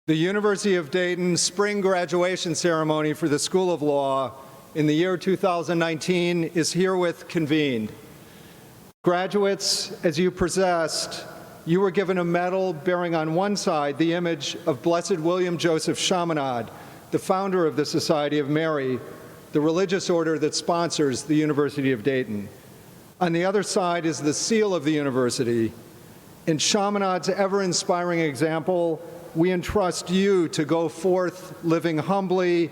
The University of Dayton spring graduation ceremony for the School of Law in the year 2019 is herewith convened. Graduates, as you possessed, you were given a medal bearing on one side the image of Blessed William Joseph Chaminade, the founder of the Society of Mary, the religious order that sponsors the University of Dayton. On the other side is the seal of the university. In Chaminade's ever-inspiring example, we entrust you to go forth living humbly,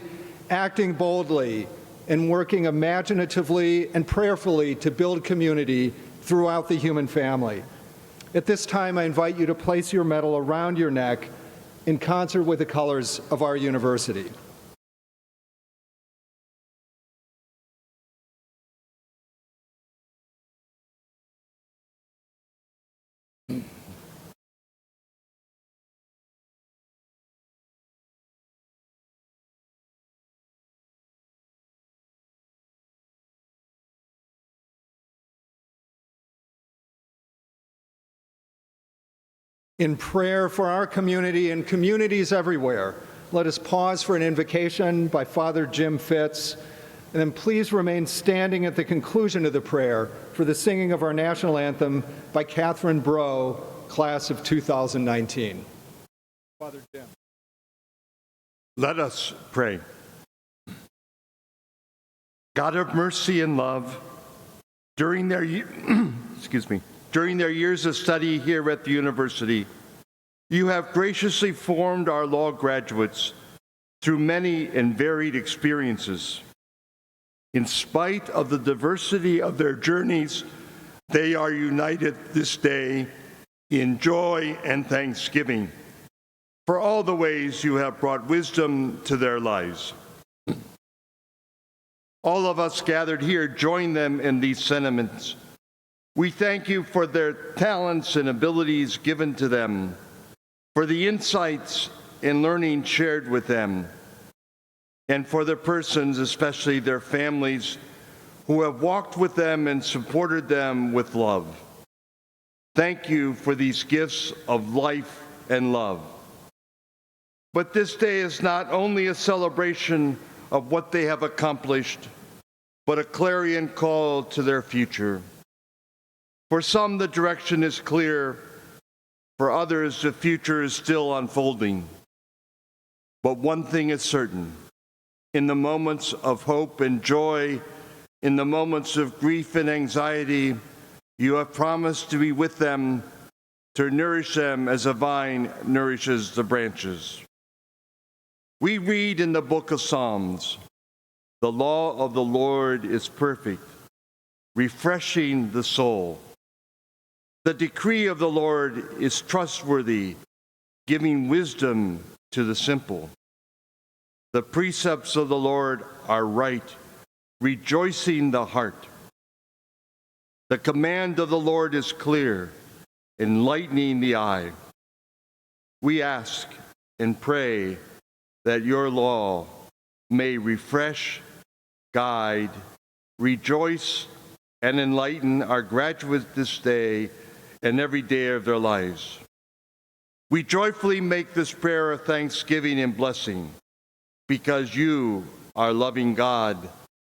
acting boldly, and working imaginatively and prayerfully to build community throughout the human family. At this time, I invite you to place your medal around your neck in concert with the colors of our university. In prayer for our community and communities everywhere, let us pause for an invocation by Father Jim Fitz, and then please remain standing at the conclusion of the prayer for the singing of our national anthem by Catherine Bro, class of 2019. Father Jim. Let us pray. God of mercy and love, during their during their years of study here at the university, you have graciously formed our law graduates through many and varied experiences. In spite of the diversity of their journeys, they are united this day in joy and thanksgiving for all the ways you have brought wisdom to their lives. All of us gathered here join them in these sentiments. We thank you for their talents and abilities given to them, for the insights and learning shared with them, and for their persons, especially their families, who have walked with them and supported them with love. Thank you for these gifts of life and love. But this day is not only a celebration of what they have accomplished, but a clarion call to their future. For some, the direction is clear. For others, the future is still unfolding. But one thing is certain. In the moments of hope and joy, in the moments of grief and anxiety, you have promised to be with them, to nourish them as a vine nourishes the branches. We read in the book of Psalms, "The law of the Lord is perfect, refreshing the soul. The decree of the Lord is trustworthy, giving wisdom to the simple. The precepts of the Lord are right, rejoicing the heart. The command of the Lord is clear, enlightening the eye." We ask and pray that your law may refresh, guide, rejoice, and enlighten our graduates this day and every day of their lives. We joyfully make this prayer of thanksgiving and blessing because you, our loving God,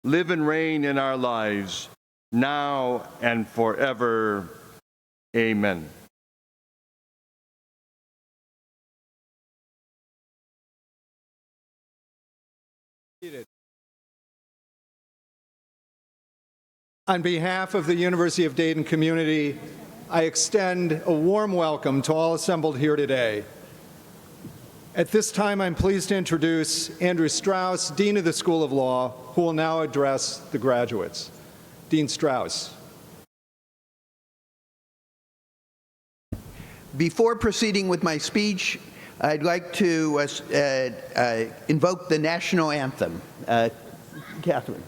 live and reign in our lives now and forever. Amen. On behalf of the University of Dayton community, I extend a warm welcome to all assembled here today. At this time, I'm pleased to introduce Andrew Strauss, Dean of the School of Law, who will now address the graduates. Dean Strauss. Before proceeding with my speech, I'd like to invoke the national anthem. Catherine.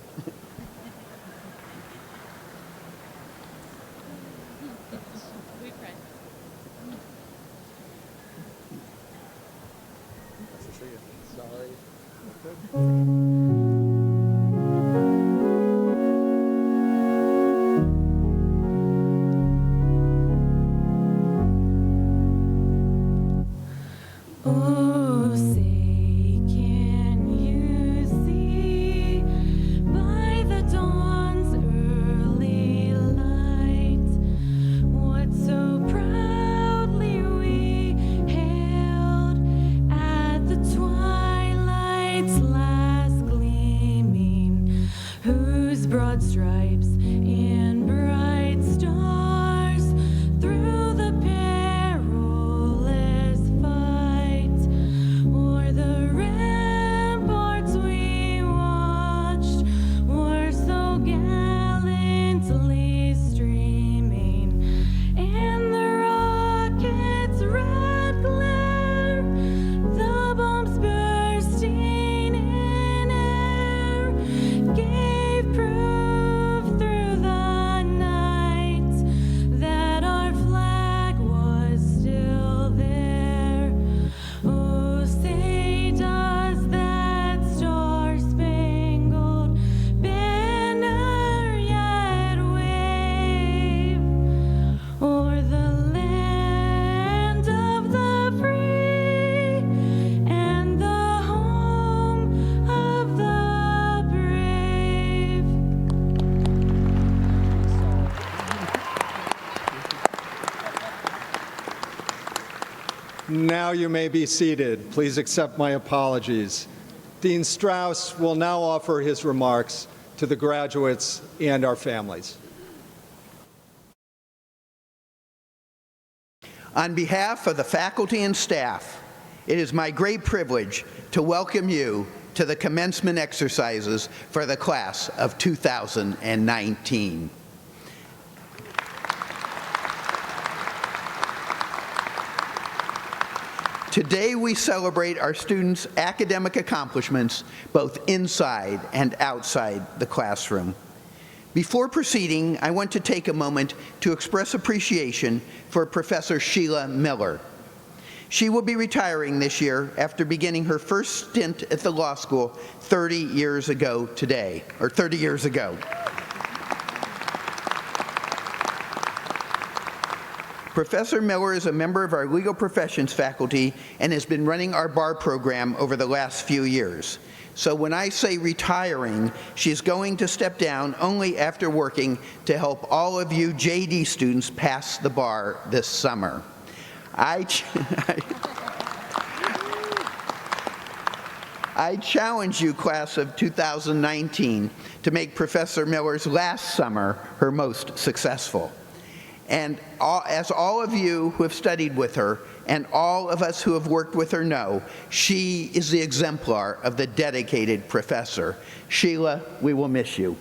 Oh Now you may be seated. Please accept my apologies. Dean Strauss will now offer his remarks to the graduates and our families. On behalf of the faculty and staff, it is my great privilege to welcome you to the commencement exercises for the class of 2019. Today we celebrate our students' academic accomplishments both inside and outside the classroom. Before proceeding, I want to take a moment to express appreciation for Professor Sheila Miller. She will be retiring this year after beginning her first stint at the law school 30 years ago today, or 30 years ago. Professor Miller is a member of our legal professions faculty and has been running our bar program over the last few years. So when I say retiring, she's going to step down only after working to help all of you JD students pass the bar this summer. I challenge you, class of 2019, to make Professor Miller's last summer her most successful. And as all of you who have studied with her and all of us who have worked with her know, she is the exemplar of the dedicated professor. Sheila, we will miss you.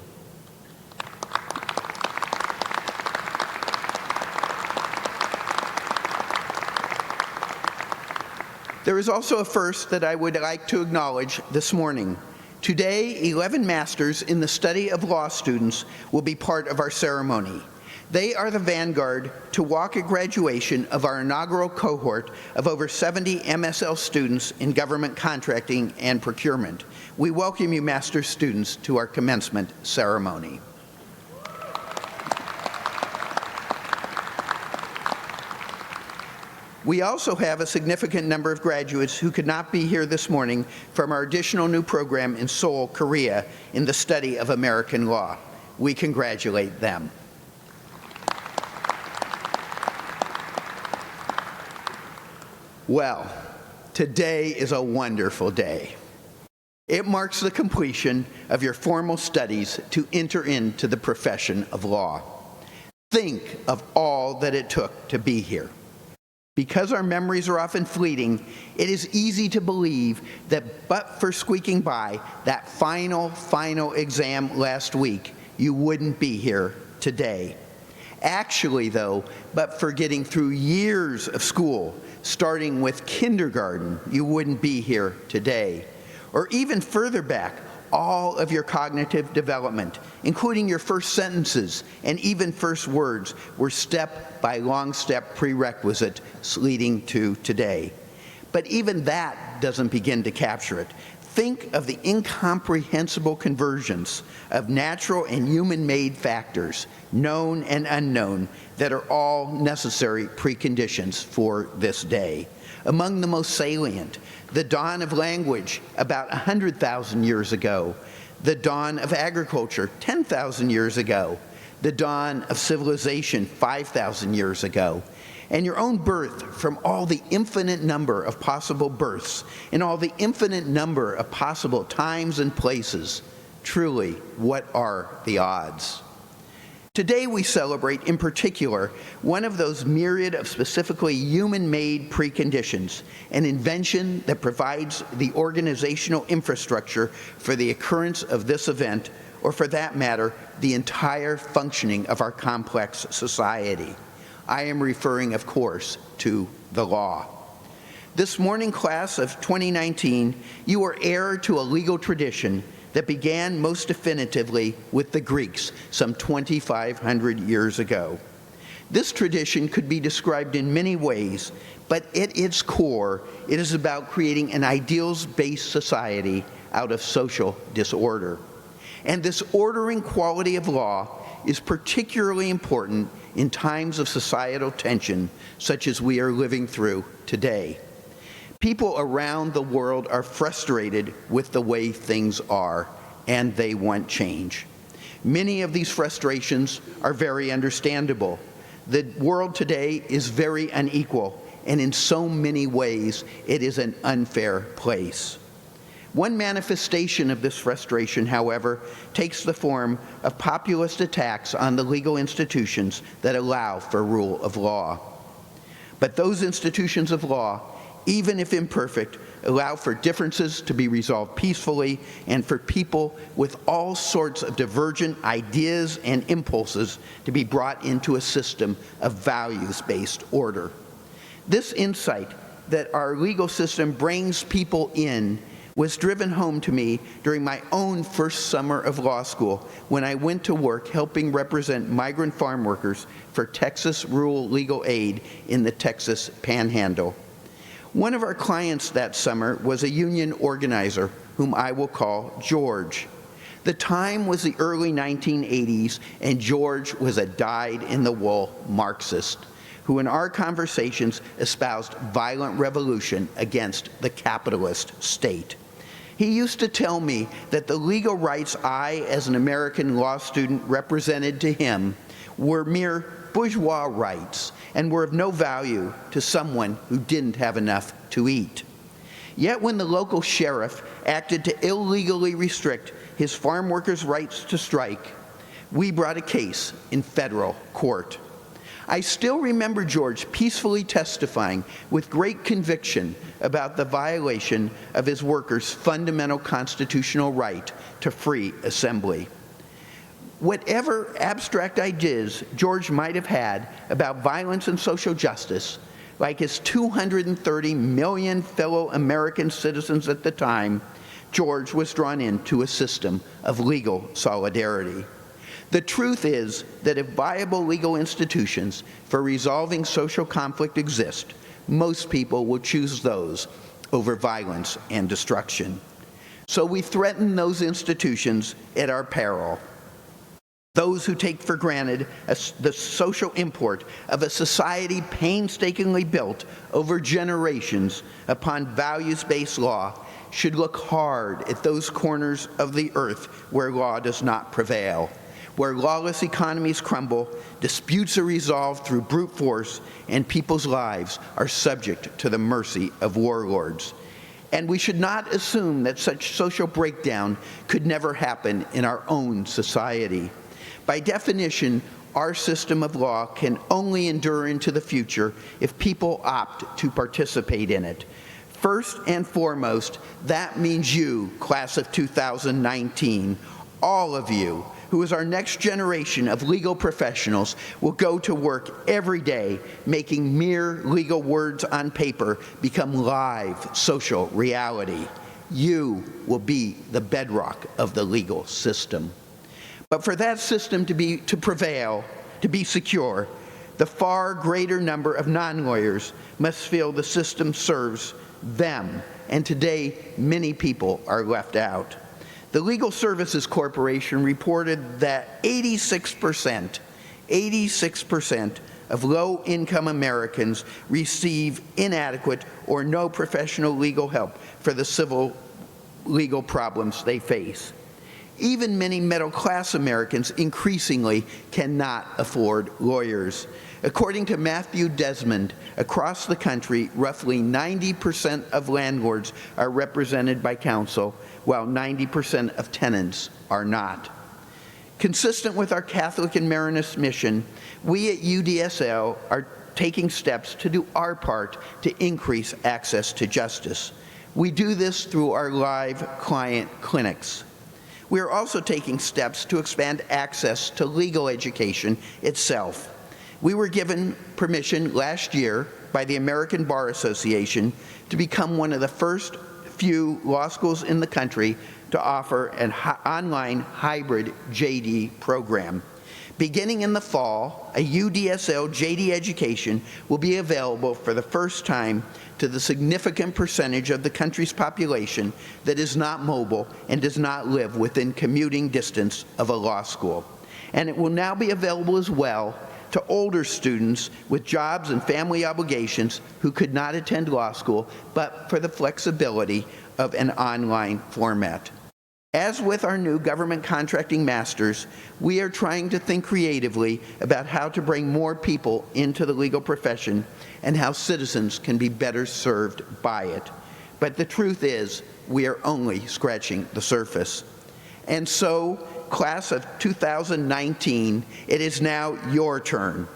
There is also a first that I would like to acknowledge this morning. Today, 11 masters in the study of law students will be part of our ceremony. They are the vanguard to walk at graduation of our inaugural cohort of over 70 MSL students in government contracting and procurement. We welcome you, master's students, to our commencement ceremony. We also have a significant number of graduates who could not be here this morning from our additional new program in Seoul, Korea, in the study of American law. We congratulate them. Well, today is a wonderful day. It marks the completion of your formal studies to enter into the profession of law. Think of all that it took to be here. Because our memories are often fleeting, it is easy to believe that but for squeaking by that final exam last week, you wouldn't be here today. Actually, though, but for getting through years of school, starting with kindergarten, you wouldn't be here today. Or even further back, all of your cognitive development, including your first sentences and even first words, were step by long step prerequisite leading to today. But even that doesn't begin to capture it. Think of the incomprehensible convergence of natural and human-made factors, known and unknown, that are all necessary preconditions for this day. Among the most salient, the dawn of language about 100,000 years ago, the dawn of agriculture 10,000 years ago, the dawn of civilization 5,000 years ago, and your own birth from all the infinite number of possible births and all the infinite number of possible times and places. Truly, what are the odds? Today we celebrate, in particular, one of those myriad of specifically human-made preconditions, an invention that provides the organizational infrastructure for the occurrence of this event, or for that matter, the entire functioning of our complex society. I am referring, of course, to the law. This morning, class of 2019, you are heir to a legal tradition that began most definitively with the Greeks some 2,500 years ago. This tradition could be described in many ways, but at its core, it is about creating an ideals-based society out of social disorder. And this ordering quality of law is particularly important in times of societal tension such as we are living through today. People around the world are frustrated with the way things are, and they want change. Many of these frustrations are very understandable. The world today is very unequal, and in so many ways, it is an unfair place. One manifestation of this frustration, however, takes the form of populist attacks on the legal institutions that allow for rule of law. But those institutions of law, even if imperfect, allow for differences to be resolved peacefully and for people with all sorts of divergent ideas and impulses to be brought into a system of values-based order. This insight that our legal system brings people in was driven home to me during my own first summer of law school when I went to work helping represent migrant farm workers for Texas Rural Legal Aid in the Texas Panhandle. One of our clients that summer was a union organizer whom I will call George. The time was the early 1980s, and George was a dyed-in-the-wool Marxist who in our conversations espoused violent revolution against the capitalist state. He used to tell me that the legal rights I, as an American law student, represented to him were mere bourgeois rights and were of no value to someone who didn't have enough to eat. Yet when the local sheriff acted to illegally restrict his farm workers' rights to strike, we brought a case in federal court. I still remember George peacefully testifying with great conviction about the violation of his workers' fundamental constitutional right to free assembly. Whatever abstract ideas George might have had about violence and social justice, like his 230 million fellow American citizens at the time, George was drawn into a system of legal solidarity. The truth is that if viable legal institutions for resolving social conflict exist, most people will choose those over violence and destruction. So we threaten those institutions at our peril. Those who take for granted the social import of a society painstakingly built over generations upon values-based law should look hard at those corners of the earth where law does not prevail, where lawless economies crumble, disputes are resolved through brute force, and people's lives are subject to the mercy of warlords. And we should not assume that such social breakdown could never happen in our own society. By definition, our system of law can only endure into the future if people opt to participate in it. First and foremost, that means you, class of 2019, all of you, who is our next generation of legal professionals, will go to work every day making mere legal words on paper become live social reality. You will be the bedrock of the legal system. But for that system to prevail, to be secure, the far greater number of non-lawyers must feel the system serves them, and today many people are left out. The Legal Services Corporation reported that 86% of low-income Americans receive inadequate or no professional legal help for the civil legal problems they face. Even many middle-class Americans increasingly cannot afford lawyers. According to Matthew Desmond, across the country, roughly 90% of landlords are represented by counsel, while 90% of tenants are not. Consistent with our Catholic and Maronist mission, we at UDSL are taking steps to do our part to increase access to justice. We do this through our live client clinics. We are also taking steps to expand access to legal education itself. We were given permission last year by the American Bar Association to become one of the first few law schools in the country to offer an online hybrid JD program. Beginning in the fall, a UDSL JD education will be available for the first time to the significant percentage of the country's population that is not mobile and does not live within commuting distance of a law school. And it will now be available as well to older students with jobs and family obligations who could not attend law school, but for the flexibility of an online format. As with our new government contracting masters, we are trying to think creatively about how to bring more people into the legal profession and how citizens can be better served by it. But the truth is, we are only scratching the surface. And so, class of 2019, it is now your turn.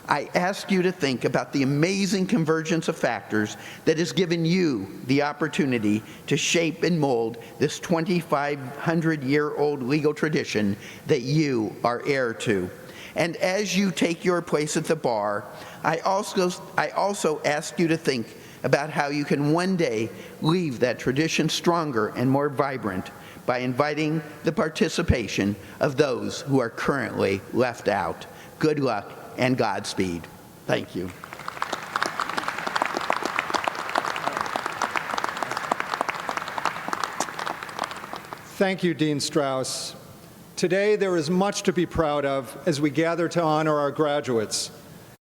I ask you to think about the amazing convergence of factors that has given you the opportunity to shape and mold this 2,500-year-old legal tradition that you are heir to. And as you take your place at the bar, I also ask you to think about how you can one day leave that tradition stronger and more vibrant by inviting the participation of those who are currently left out. Good luck and Godspeed. Thank you. Thank you, Dean Strauss. Today, there is much to be proud of as we gather to honor our graduates.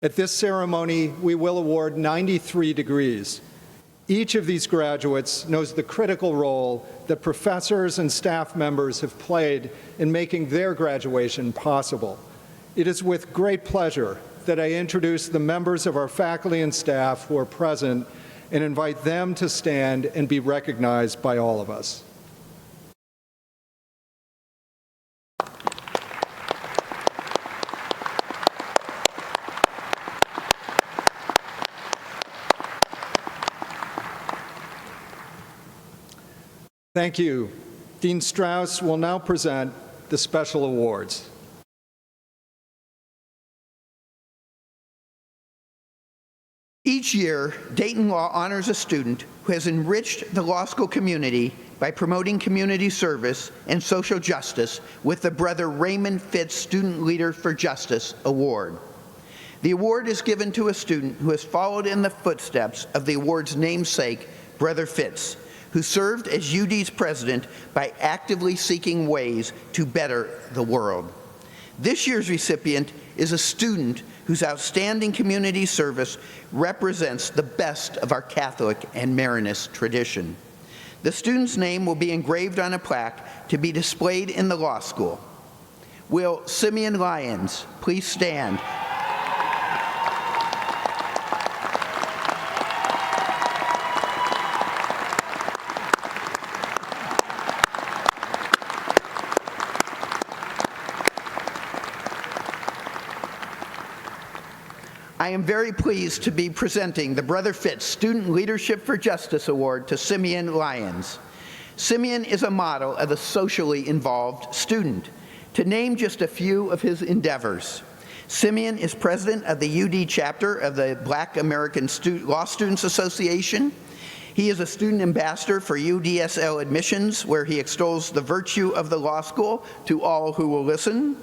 At this ceremony, we will award 93 degrees. Each of these graduates knows the critical role that professors and staff members have played in making their graduation possible. It is with great pleasure that I introduce the members of our faculty and staff who are present and invite them to stand and be recognized by all of us. Thank you. Dean Strauss will now present the special awards. Each year, Dayton Law honors a student who has enriched the law school community by promoting community service and social justice with the Brother Raymond Fitz Student Leader for Justice Award. The award is given to a student who has followed in the footsteps of the award's namesake, Brother Fitz, who served as UD's president by actively seeking ways to better the world. This year's recipient is a student whose outstanding community service represents the best of our Catholic and Maronist tradition. The student's name will be engraved on a plaque to be displayed in the law school. Will Simeon Lyons please stand? I am very pleased to be presenting the Brother Fitz Student Leadership for Justice Award to Simeon Lyons. Simeon is a model of a socially involved student. To name just a few of his endeavors, Simeon is president of the UD chapter of the Black American Law Students Association. He is a student ambassador for UDSL admissions, where he extols the virtue of the law school to all who will listen.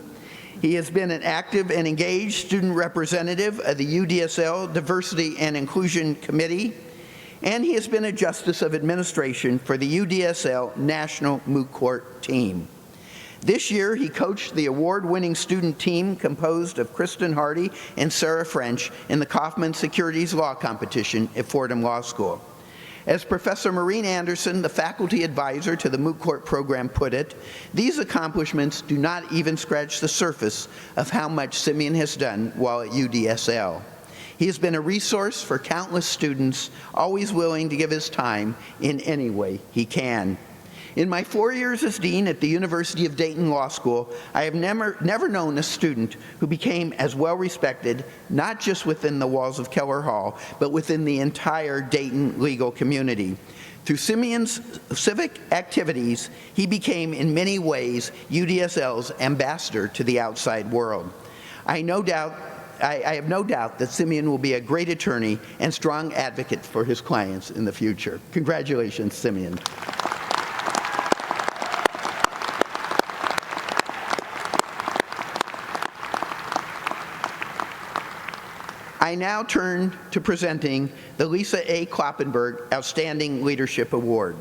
He has been an active and engaged student representative of the UDSL Diversity and Inclusion Committee, and he has been a Justice of Administration for the UDSL National Moot Court Team. This year, he coached the award-winning student team composed of Kristen Hardy and Sarah French in the Kaufman Securities Law Competition at Fordham Law School. As Professor Maureen Anderson, the faculty advisor to the Moot Court program, put it, these accomplishments do not even scratch the surface of how much Simeon has done while at UDSL. He has been a resource for countless students, always willing to give his time in any way he can. In my 4 years as dean at the University of Dayton Law School, I have never known a student who became as well respected, not just within the walls of Keller Hall, but within the entire Dayton legal community. Through Simeon's civic activities, he became in many ways UDSL's ambassador to the outside world. I have no doubt that Simeon will be a great attorney and strong advocate for his clients in the future. Congratulations, Simeon. I now turn to presenting the Lisa A. Kloppenburg Outstanding Leadership Award.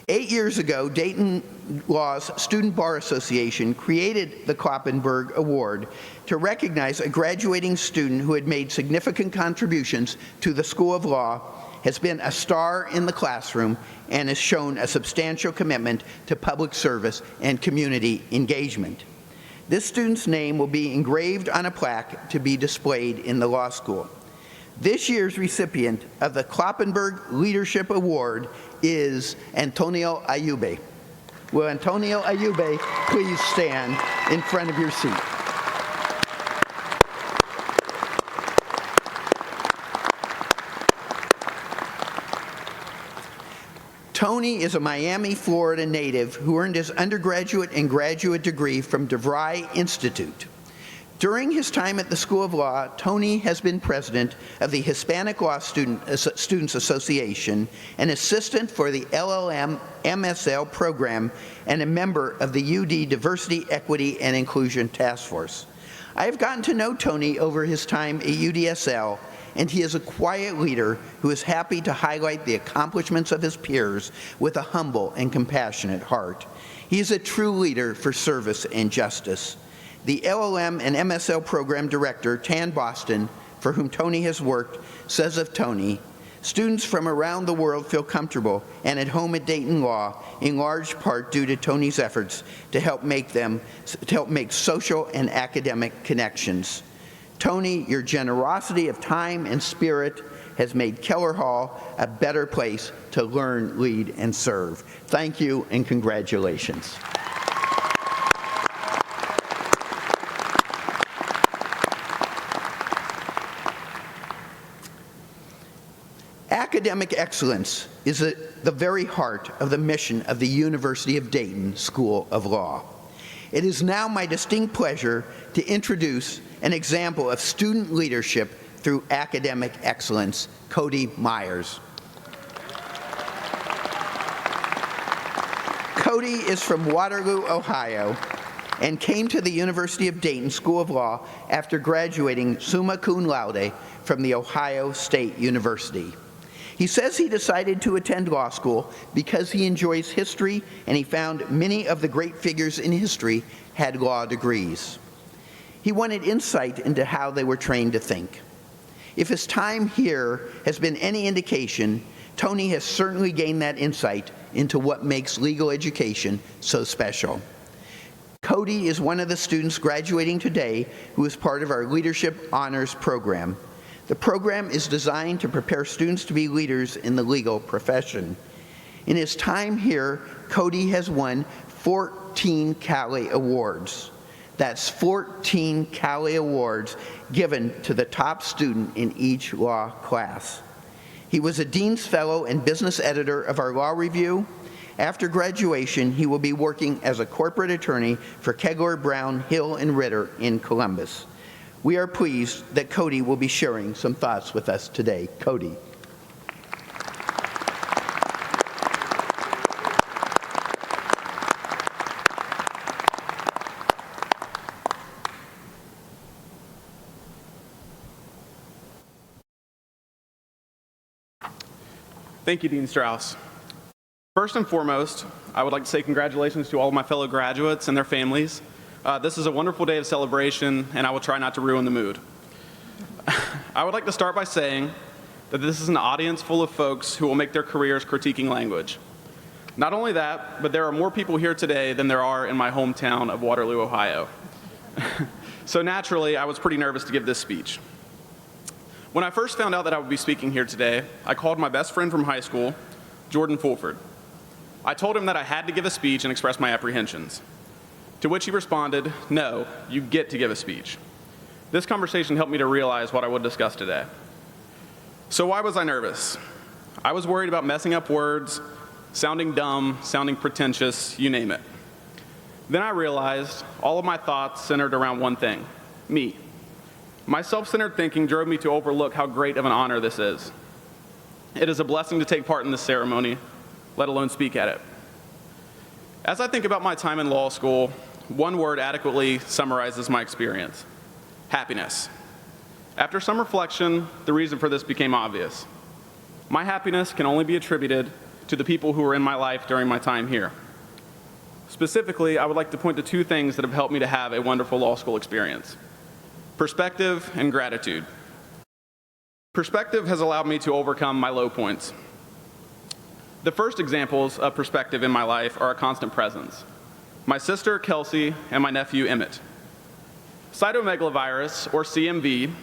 8 years ago, Dayton Law's Student Bar Association created the Kloppenburg Award to recognize a graduating student who had made significant contributions to the School of Law has been a star in the classroom and has shown a substantial commitment to public service and community engagement. This student's name will be engraved on a plaque to be displayed in the law school. This year's recipient of the Kloppenburg Leadership Award is Antonio Ayube. Will Antonio Ayube please stand in front of your seat? Tony is a Miami, Florida native who earned his undergraduate and graduate degree from DeVry Institute. During his time at the School of Law, Tony has been president of the Hispanic Law Students Association, an assistant for the LLM MSL program, and a member of the UD Diversity, Equity, and Inclusion Task Force. I have gotten to know Tony over his time at UDSL, and he is a quiet leader who is happy to highlight the accomplishments of his peers with a humble and compassionate heart. He is a true leader for service and justice. The LLM and MSL program director, Tan Boston, for whom Tony has worked, says of Tony, "Students from around the world feel comfortable and at home at Dayton Law, in large part due to Tony's efforts to help make social and academic connections. Tony, your generosity of time and spirit has made Keller Hall a better place to learn, lead, and serve." Thank you and congratulations. Academic excellence is at the very heart of the mission of the University of Dayton School of Law. It is now my distinct pleasure to introduce an example of student leadership through academic excellence, Kody Myers. Kody is from Waterloo, Ohio, and came to the University of Dayton School of Law after graduating summa cum laude from the Ohio State University. He says he decided to attend law school because he enjoys history and he found many of the great figures in history had law degrees. He wanted insight into how they were trained to think. If his time here has been any indication, Tony has certainly gained that insight into what makes legal education so special. Kody is one of the students graduating today who is part of our Leadership Honors Program. The program is designed to prepare students to be leaders in the legal profession. In his time here, Kody has won 14 Cali Awards. That's 14 Cali Awards given to the top student in each law class. He was a Dean's Fellow and business editor of our Law Review. After graduation, he will be working as a corporate attorney for Kegler, Brown, Hill, and Ritter in Columbus. We are pleased that Kody will be sharing some thoughts with us today. Kody. Thank you, Dean Strauss. First and foremost, I would like to say congratulations to all of my fellow graduates and their families. This is a wonderful day of celebration, and I will try not to ruin the mood. I would like to start by saying that this is an audience full of folks who will make their careers critiquing language. Not only that, but there are more people here today than there are in my hometown of Waterloo, Ohio. So naturally, I was pretty nervous to give this speech. When I first found out that I would be speaking here today, I called my best friend from high school, Jordan Fulford. I told him that I had to give a speech and express my apprehensions. To which he responded, "No, you get to give a speech." This conversation helped me to realize what I would discuss today. So why was I nervous? I was worried about messing up words, sounding dumb, sounding pretentious, you name it. Then I realized all of my thoughts centered around one thing, me. My self-centered thinking drove me to overlook how great of an honor this is. It is a blessing to take part in this ceremony, let alone speak at it. As I think about my time in law school, one word adequately summarizes my experience: happiness. After some reflection, the reason for this became obvious. My happiness can only be attributed to the people who were in my life during my time here. Specifically, I would like to point to two things that have helped me to have a wonderful law school experience: perspective and gratitude. Perspective has allowed me to overcome my low points. The first examples of perspective in my life are a constant presence. My sister, Kelsey, and my nephew, Emmett. Cytomegalovirus, or CMV,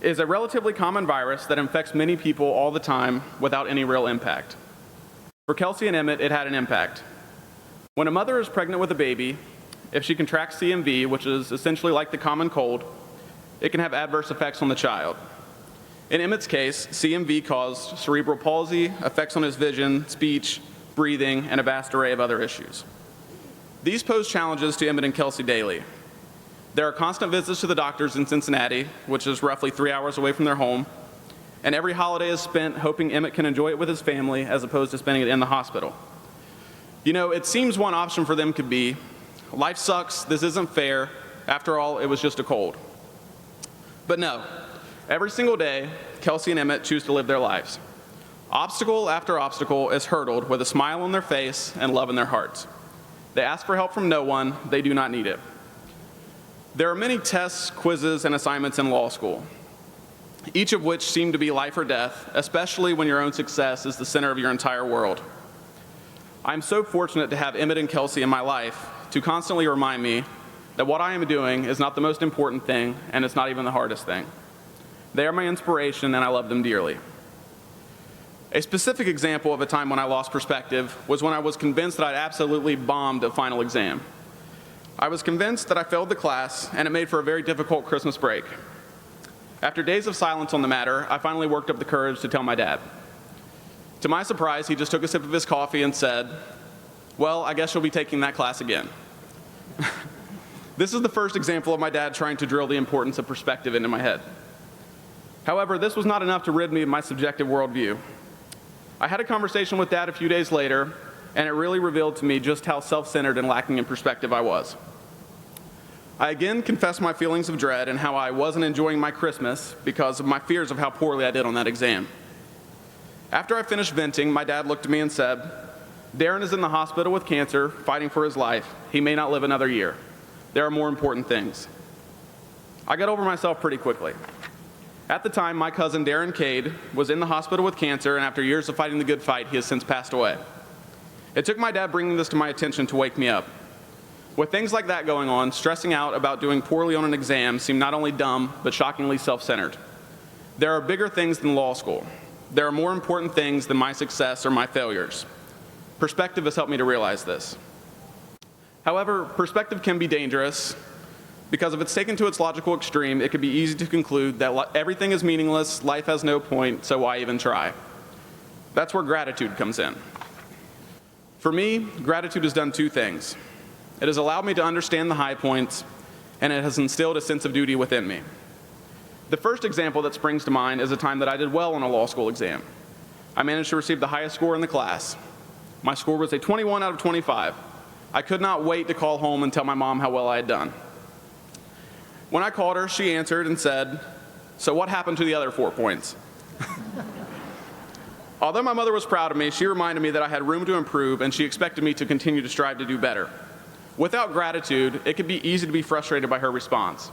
is a relatively common virus that infects many people all the time without any real impact. For Kelsey and Emmett, it had an impact. When a mother is pregnant with a baby, if she contracts CMV, which is essentially like the common cold, it can have adverse effects on the child. In Emmett's case, CMV caused cerebral palsy, effects on his vision, speech, breathing, and a vast array of other issues. These pose challenges to Emmett and Kelsey daily. There are constant visits to the doctors in Cincinnati, which is roughly 3 hours away from their home, and every holiday is spent hoping Emmett can enjoy it with his family as opposed to spending it in the hospital. You know, it seems one option for them could be, life sucks, this isn't fair, after all, it was just a cold. But no, every single day, Kelsey and Emmett choose to live their lives. Obstacle after obstacle is hurdled with a smile on their face and love in their hearts. They ask for help from no one, they do not need it. There are many tests, quizzes, and assignments in law school, each of which seem to be life or death, especially when your own success is the center of your entire world. I'm so fortunate to have Emmett and Kelsey in my life to constantly remind me that what I am doing is not the most important thing, and it's not even the hardest thing. They are my inspiration, and I love them dearly. A specific example of a time when I lost perspective was when I was convinced that I'd absolutely bombed a final exam. I was convinced that I failed the class, and it made for a very difficult Christmas break. After days of silence on the matter, I finally worked up the courage to tell my dad. To my surprise, he just took a sip of his coffee and said, "Well, I guess you'll be taking that class again." This is the first example of my dad trying to drill the importance of perspective into my head. However, this was not enough to rid me of my subjective worldview. I had a conversation with Dad a few days later, and it really revealed to me just how self-centered and lacking in perspective I was. I again confessed my feelings of dread and how I wasn't enjoying my Christmas because of my fears of how poorly I did on that exam. After I finished venting, my dad looked at me and said, "Darren is in the hospital with cancer, fighting for his life. He may not live another year. There are more important things." I got over myself pretty quickly. At the time, my cousin Darren Kade was in the hospital with cancer, and after years of fighting the good fight, he has since passed away. It took my dad bringing this to my attention to wake me up. With things like that going on, stressing out about doing poorly on an exam seemed not only dumb, but shockingly self-centered. There are bigger things than law school. There are more important things than my success or my failures. Perspective has helped me to realize this. However, perspective can be dangerous because if it's taken to its logical extreme, it can be easy to conclude that everything is meaningless, life has no point, so why even try? That's where gratitude comes in. For me, gratitude has done two things. It has allowed me to understand the high points, and it has instilled a sense of duty within me. The first example that springs to mind is a time that I did well on a law school exam. I managed to receive the highest score in the class. My score was a 21 out of 25. I could not wait to call home and tell my mom how well I had done. When I called her, she answered and said, "So what happened to the other 4 points?" Although my mother was proud of me, she reminded me that I had room to improve, and she expected me to continue to strive to do better. Without gratitude, it could be easy to be frustrated by her response.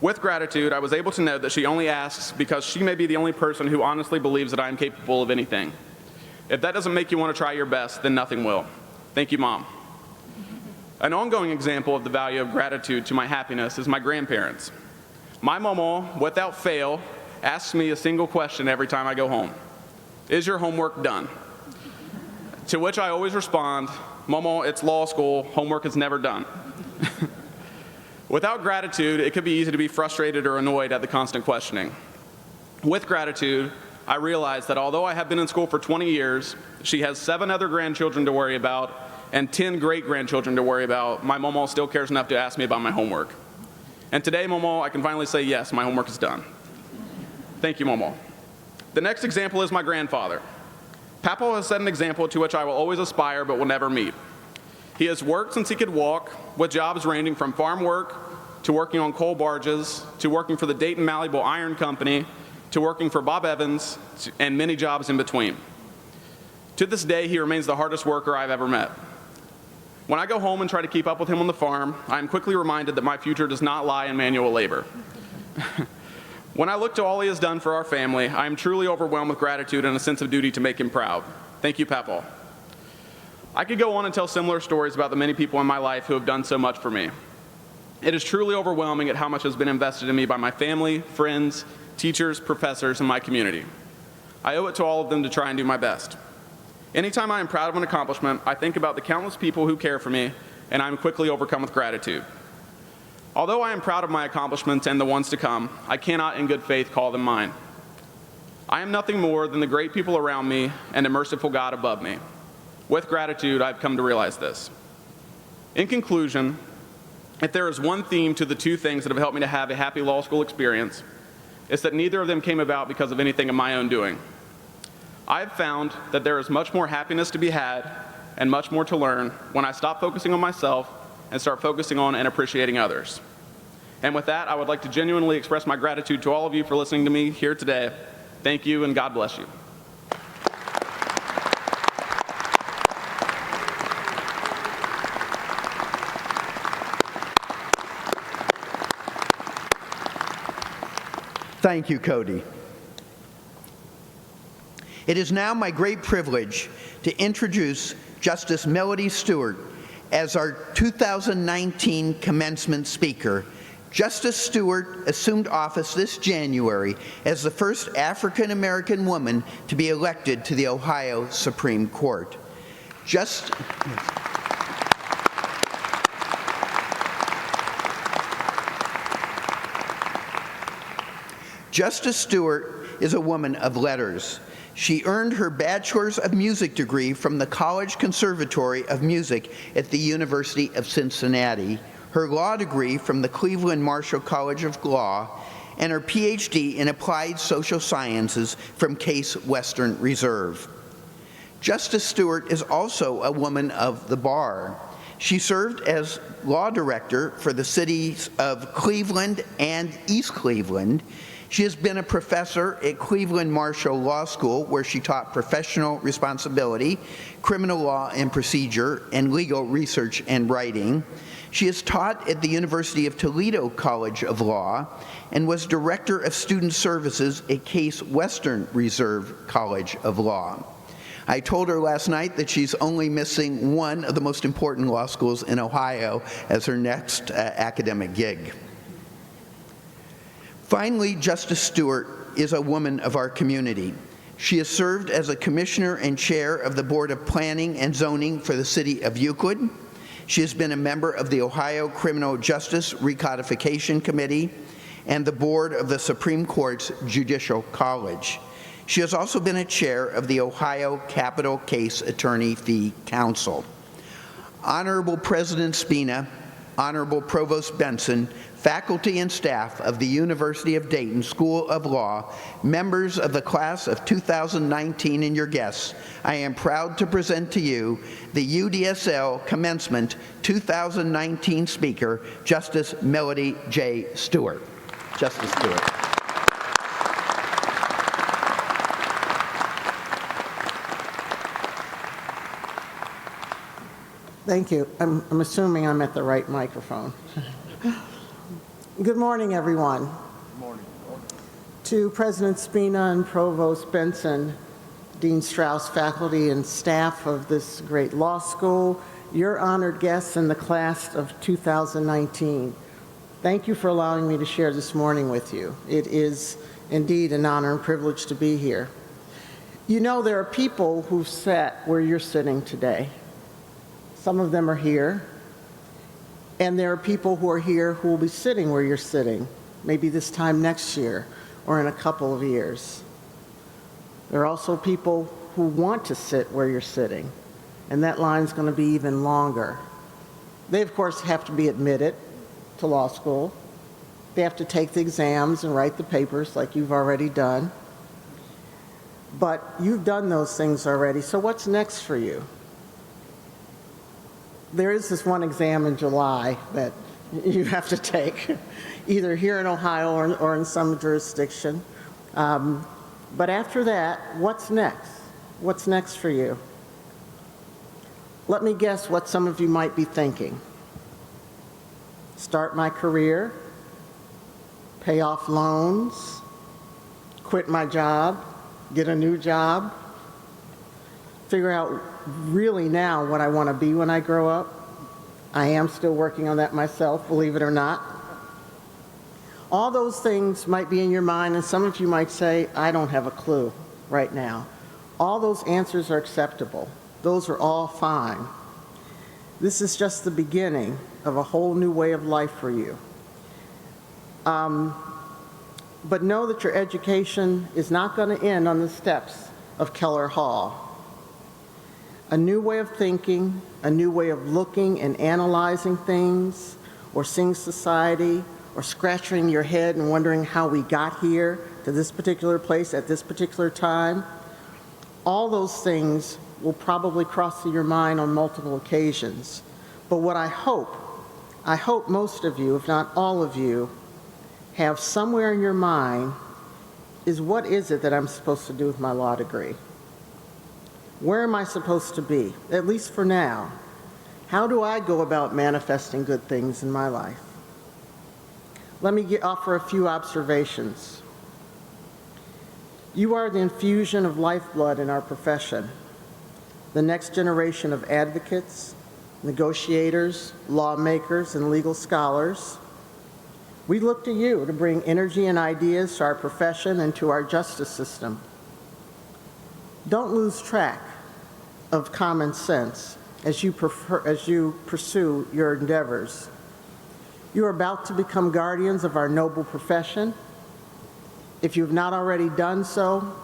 With gratitude, I was able to know that she only asks because she may be the only person who honestly believes that I am capable of anything. If that doesn't make you want to try your best, then nothing will. Thank you, Mom. An ongoing example of the value of gratitude to my happiness is my grandparents. My mama, without fail, asks me a single question every time I go home. "Is your homework done?" To which I always respond, "Mama, it's law school, homework is never done." Without gratitude, it could be easy to be frustrated or annoyed at the constant questioning. With gratitude, I realize that although I have been in school for 20 years, she has 7 other grandchildren to worry about and 10 great-grandchildren to worry about, my mama still cares enough to ask me about my homework. And today, mama, I can finally say, yes, my homework is done. Thank you, mama. The next example is my grandfather. Papa has set an example to which I will always aspire but will never meet. He has worked since he could walk, with jobs ranging from farm work to working on coal barges, to working for the Dayton Malleable Iron Company, to working for Bob Evans, and many jobs in between. To this day, he remains the hardest worker I've ever met. When I go home and try to keep up with him on the farm, I am quickly reminded that my future does not lie in manual labor. When I look to all he has done for our family, I am truly overwhelmed with gratitude and a sense of duty to make him proud. Thank you, Papaw. I could go on and tell similar stories about the many people in my life who have done so much for me. It is truly overwhelming at how much has been invested in me by my family, friends, teachers, professors, and my community. I owe it to all of them to try and do my best. Anytime I am proud of an accomplishment, I think about the countless people who care for me, and I am quickly overcome with gratitude. Although I am proud of my accomplishments and the ones to come, I cannot in good faith call them mine. I am nothing more than the great people around me and a merciful God above me. With gratitude, I've come to realize this. In conclusion, if there is one theme to the two things that have helped me to have a happy law school experience, it's that neither of them came about because of anything of my own doing. I have found that there is much more happiness to be had and much more to learn when I stop focusing on myself and start focusing on and appreciating others. And with that, I would like to genuinely express my gratitude to all of you for listening to me here today. Thank you, and God bless you. Thank you, Kody. It is now my great privilege to introduce Justice Melody Stewart as our 2019 commencement speaker. Justice Stewart assumed office this January as the first African-American woman to be elected to the Ohio Supreme Court. Justice Stewart is a woman of letters. She earned her Bachelor's of Music degree from the College Conservatory of Music at the University of Cincinnati, her law degree from the Cleveland Marshall College of Law, and her PhD in Applied Social Sciences from Case Western Reserve. Justice Stewart is also a woman of the bar. She served as law director for the cities of Cleveland and East Cleveland. She has been a professor at Cleveland Marshall Law School, where she taught professional responsibility, criminal law and procedure, and legal research and writing. She has taught at the University of Toledo College of Law and was director of student services at Case Western Reserve College of Law. I told her last night that she's only missing one of the most important law schools in Ohio as her next academic gig. Finally, Justice Stewart is a woman of our community. She has served as a commissioner and chair of the Board of Planning and Zoning for the City of Euclid. She has been a member of the Ohio Criminal Justice Recodification Committee and the board of the Supreme Court's Judicial College. She has also been a chair of the Ohio Capital Case Attorney Fee Council. Honorable President Spina, Honorable Provost Benson, faculty and staff of the University of Dayton School of Law, members of the class of 2019 and your guests, I am proud to present to you the UDSL Commencement 2019 speaker, Justice Melody J. Stewart. Justice Stewart. Thank you. I'm assuming I'm at the right microphone. Good morning, everyone. Good morning. To President Spina and Provost Benson, Dean Strauss, faculty and staff of this great law school, your honored guests in the class of 2019, thank you for allowing me to share this morning with you. It is indeed an honor and privilege to be here. You know, there are people who sat where you're sitting today. Some of them are here. And there are people who are here who will be sitting where you're sitting, maybe this time next year or in a couple of years. There are also people who want to sit where you're sitting, and that line's going to be even longer. They, of course, have to be admitted to law school. They have to take the exams and write the papers like you've already done. But you've done those things already, so what's next for you? There is this one exam in July that you have to take, either here in Ohio or in some jurisdiction. But after that, what's next? What's next for you? Let me guess what some of you might be thinking. Start my career, pay off loans, quit my job, get a new job, figure out really now what I want to be when I grow up. I am still working on that myself, believe it or not. All those things might be in your mind, and some of you might say, I don't have a clue right now. All those answers are acceptable. Those are all fine. This is just the beginning of a whole new way of life for you. But know that your education is not going to end on the steps of Keller Hall. A new way of thinking, a new way of looking and analyzing things, or seeing society, or scratching your head and wondering how we got here to this particular place at this particular time. All those things will probably cross through your mind on multiple occasions. But what I hope most of you, if not all of you, have somewhere in your mind is, what is it that I'm supposed to do with my law degree? Where am I supposed to be, at least for now? How do I go about manifesting good things in my life? Let me offer a few observations. You are the infusion of lifeblood in our profession, the next generation of advocates, negotiators, lawmakers, and legal scholars. We look to you to bring energy and ideas to our profession and to our justice system. Don't lose track of common sense as you pursue your endeavors. You are about to become guardians of our noble profession. If you have not already done so,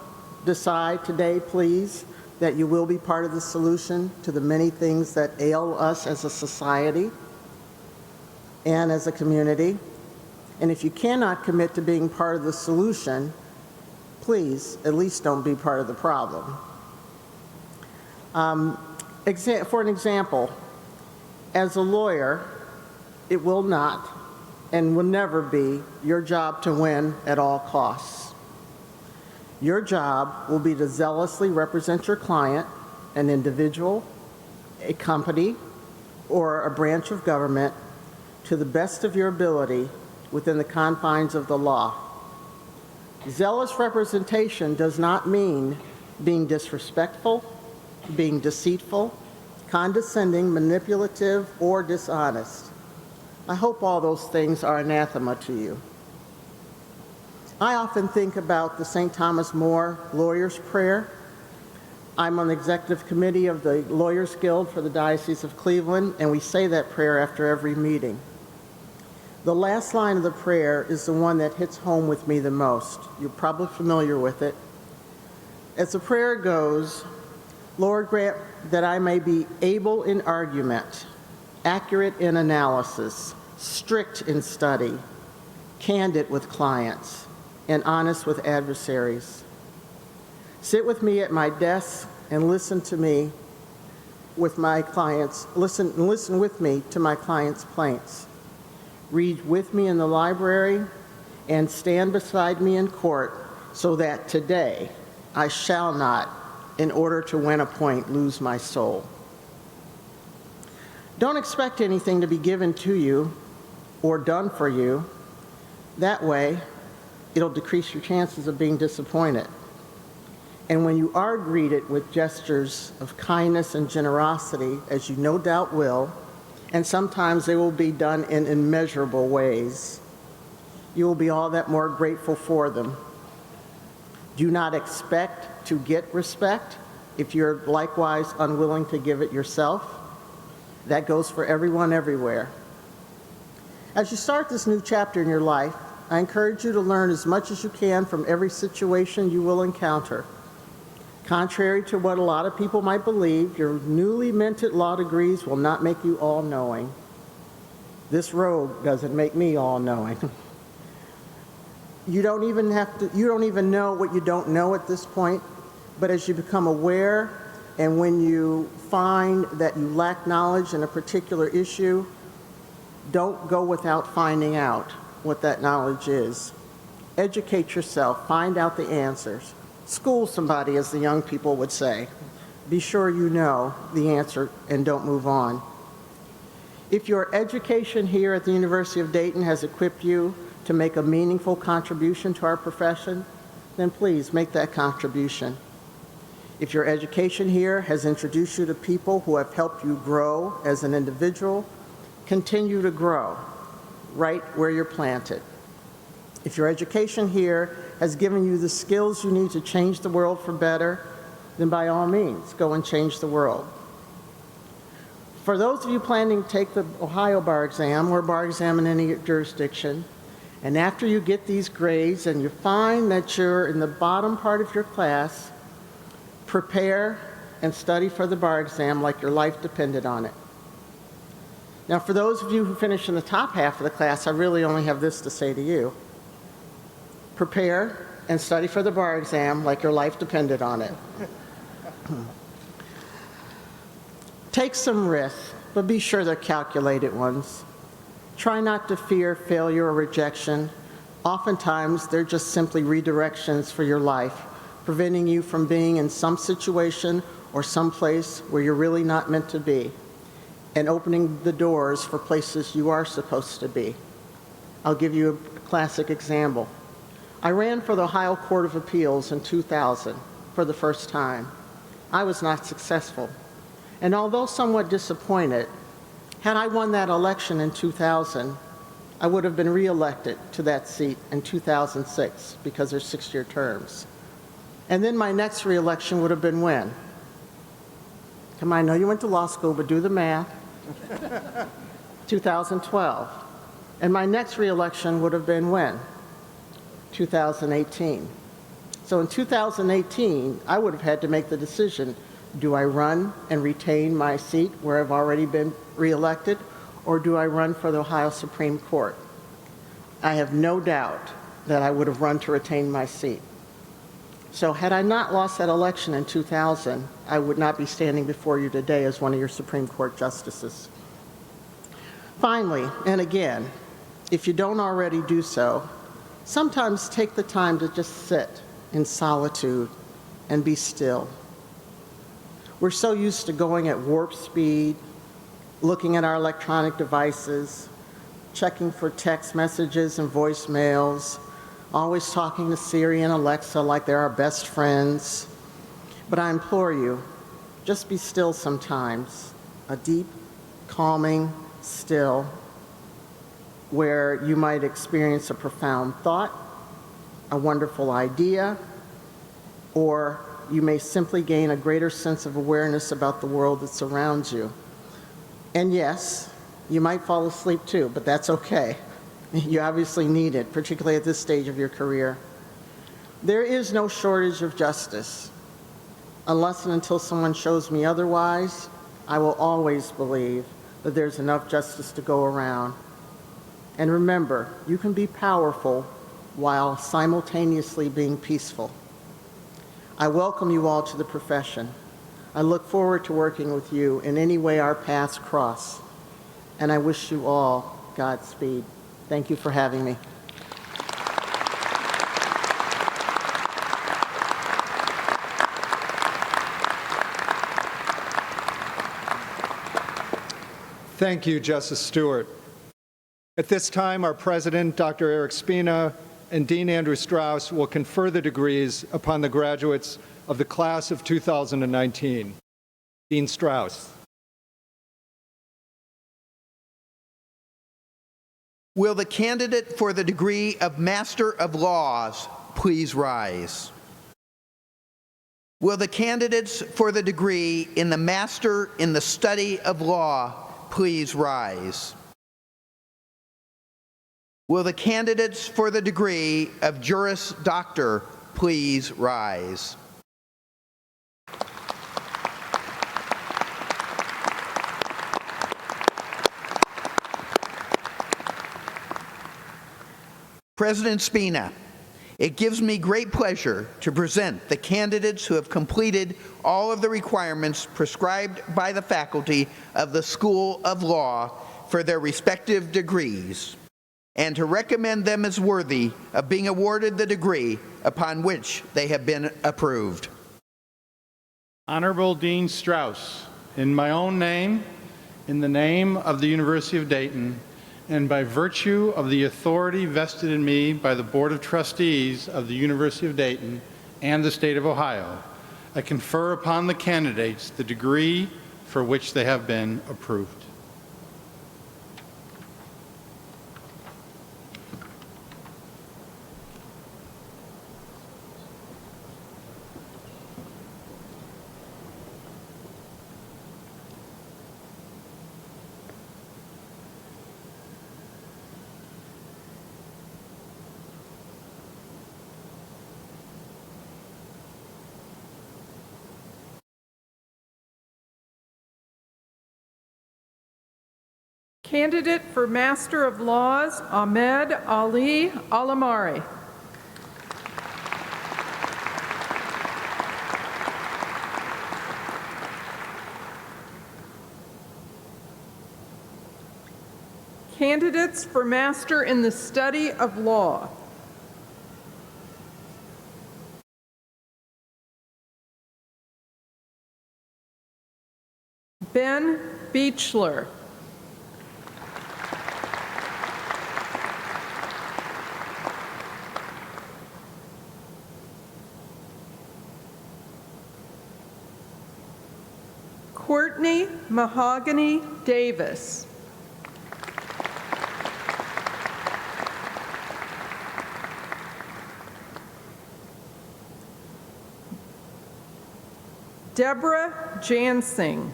decide today, please, that you will be part of the solution to the many things that ail us as a society and as a community. And if you cannot commit to being part of the solution, please, at least don't be part of the problem. For an example, as a lawyer, it will not and will never be your job to win at all costs. Your job will be to zealously represent your client, an individual, a company, or a branch of government to the best of your ability within the confines of the law. Zealous representation does not mean being disrespectful, being deceitful, condescending, manipulative, or dishonest. I hope all those things are anathema to you. I often think about the St. Thomas More Lawyers' Prayer. I'm on the executive committee of the Lawyers Guild for the Diocese of Cleveland, and we say that prayer after every meeting. The last line of the prayer is the one that hits home with me the most. You're probably familiar with it. As the prayer goes, Lord, grant that I may be able in argument, accurate in analysis, strict in study, candid with clients, and honest with adversaries. Sit with me at my desk and listen to me with my clients. Listen with me to my clients' plaints. Read with me in the library and stand beside me in court, so that today I shall not, in order to win a point, lose my soul. Don't expect anything to be given to you or done for you. That way, it'll decrease your chances of being disappointed. And when you are greeted with gestures of kindness and generosity, as you no doubt will, and sometimes they will be done in immeasurable ways, you will be all that more grateful for them. Do not expect to get respect if you're likewise unwilling to give it yourself. That goes for everyone everywhere. As you start this new chapter in your life, I encourage you to learn as much as you can from every situation you will encounter. Contrary to what a lot of people might believe, your newly minted law degrees will not make you all-knowing. This robe doesn't make me all-knowing. You don't even know what you don't know at this point, but as you become aware, and when you find that you lack knowledge in a particular issue, don't go without finding out what that knowledge is. Educate yourself, find out the answers. School somebody, as the young people would say. Be sure you know the answer and don't move on. If your education here at the University of Dayton has equipped you to make a meaningful contribution to our profession, then please make that contribution. If your education here has introduced you to people who have helped you grow as an individual, continue to grow right where you're planted. If your education here has given you the skills you need to change the world for better, then by all means, go and change the world. For those of you planning to take the Ohio bar exam or bar exam in any jurisdiction, and after you get these grades and you find that you're in the bottom part of your class, prepare and study for the bar exam like your life depended on it. Now, for those of you who finish in the top half of the class, I really only have this to say to you. Prepare and study for the bar exam like your life depended on it. Take some risks, but be sure they're calculated ones. Try not to fear failure or rejection. Oftentimes, they're just simply redirections for your life, preventing you from being in some situation or some place where you're really not meant to be, and opening the doors for places you are supposed to be. I'll give you a classic example. I ran for the Ohio Court of Appeals in 2000 for the first time. I was not successful. And although somewhat disappointed, had I won that election in 2000, I would have been reelected to that seat in 2006 because they're 6-year terms. And then my next reelection would have been when? Come on, I know you went to law school, but do the math. 2012. And my next reelection would have been when? 2018. So in 2018, I would have had to make the decision, do I run and retain my seat where I've already been reelected, or do I run for the Ohio Supreme Court? I have no doubt that I would have run to retain my seat. So had I not lost that election in 2000, I would not be standing before you today as one of your Supreme Court justices. Finally, and again, if you don't already do so, sometimes take the time to just sit in solitude and be still. We're so used to going at warp speed, looking at our electronic devices, checking for text messages and voicemails, always talking to Siri and Alexa like they're our best friends. But I implore you, just be still sometimes, a deep, calming still, where you might experience a profound thought, a wonderful idea, or you may simply gain a greater sense of awareness about the world that surrounds you. And yes, you might fall asleep too, but that's okay. You obviously need it, particularly at this stage of your career. There is no shortage of justice. Unless and until someone shows me otherwise, I will always believe that there's enough justice to go around. And remember, you can be powerful while simultaneously being peaceful. I welcome you all to the profession. I look forward to working with you in any way our paths cross. And I wish you all Godspeed. Thank you for having me. Thank you, Justice Stewart. At this time, our President, Dr. Eric Spina, and Dean Andrew Strauss will confer the degrees upon the graduates of the class of 2019. Dean Strauss. Will the candidate for the degree of Master of Laws please rise? Will the candidates for the degree in the Master in the Study of Law please rise? Will the candidates for the degree of Juris Doctor please rise? President Spina, it gives me great pleasure to present the candidates who have completed all of the requirements prescribed by the faculty of the School of Law for their respective degrees, and to recommend them as worthy of being awarded the degree upon which they have been approved. Honorable Dean Strauss, in my own name, in the name of the University of Dayton, and by virtue of the authority vested in me by the Board of Trustees of the University of Dayton and the State of Ohio, I confer upon the candidates the degree for which they have been approved. Candidate for Master of Laws, Ahmed Ali Alamari. Candidates for Master in the Study of Law. Ben Beechler. Courtney Mahogany Davis. Deborah Jansing.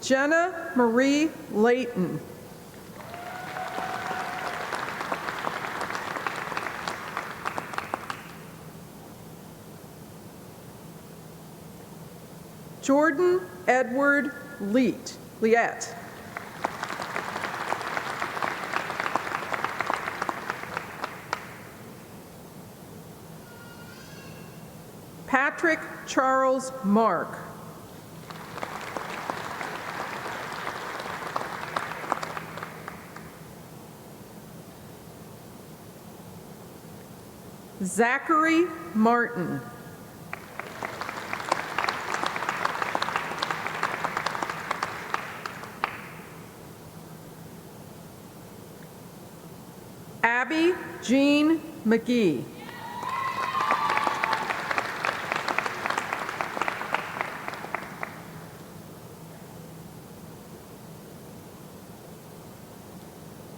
Jenna Marie Layton. Jordan Edward Liet. Patrick Charles Mark. Zachary Martin. Abby Jean McGee.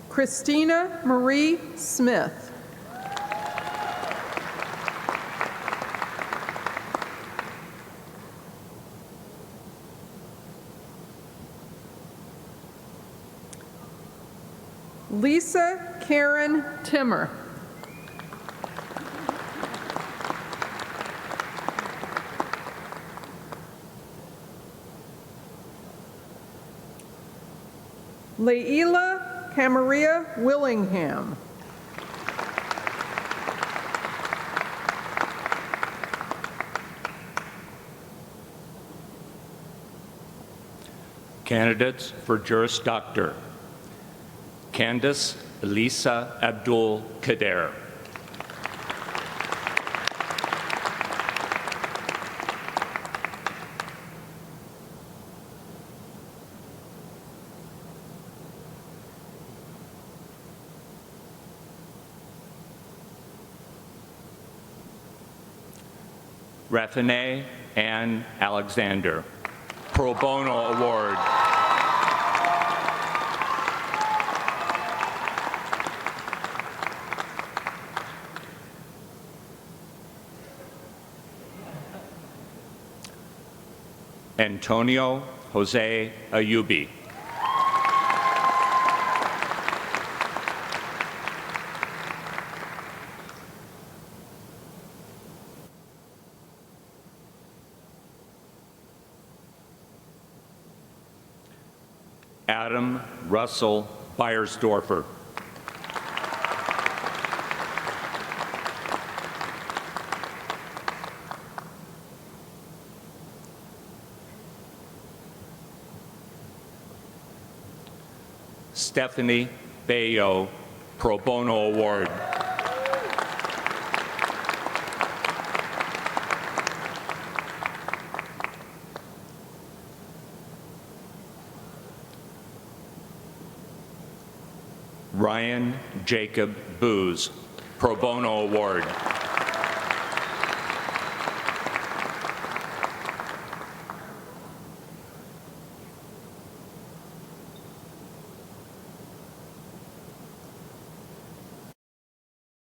Christina Marie Smith. Lisa Karen Timmer. Leila Camaria Willingham. Candidates for Juris Doctor: Candace Elisa Abdul Kader. Rathane Ann Alexander, Pro Bono Award. Antonio Jose Ayubi. Adam Russell Beiersdorfer. Stephanie Bayo, Pro Bono Award. Ryan Jacob Booz, Pro Bono Award.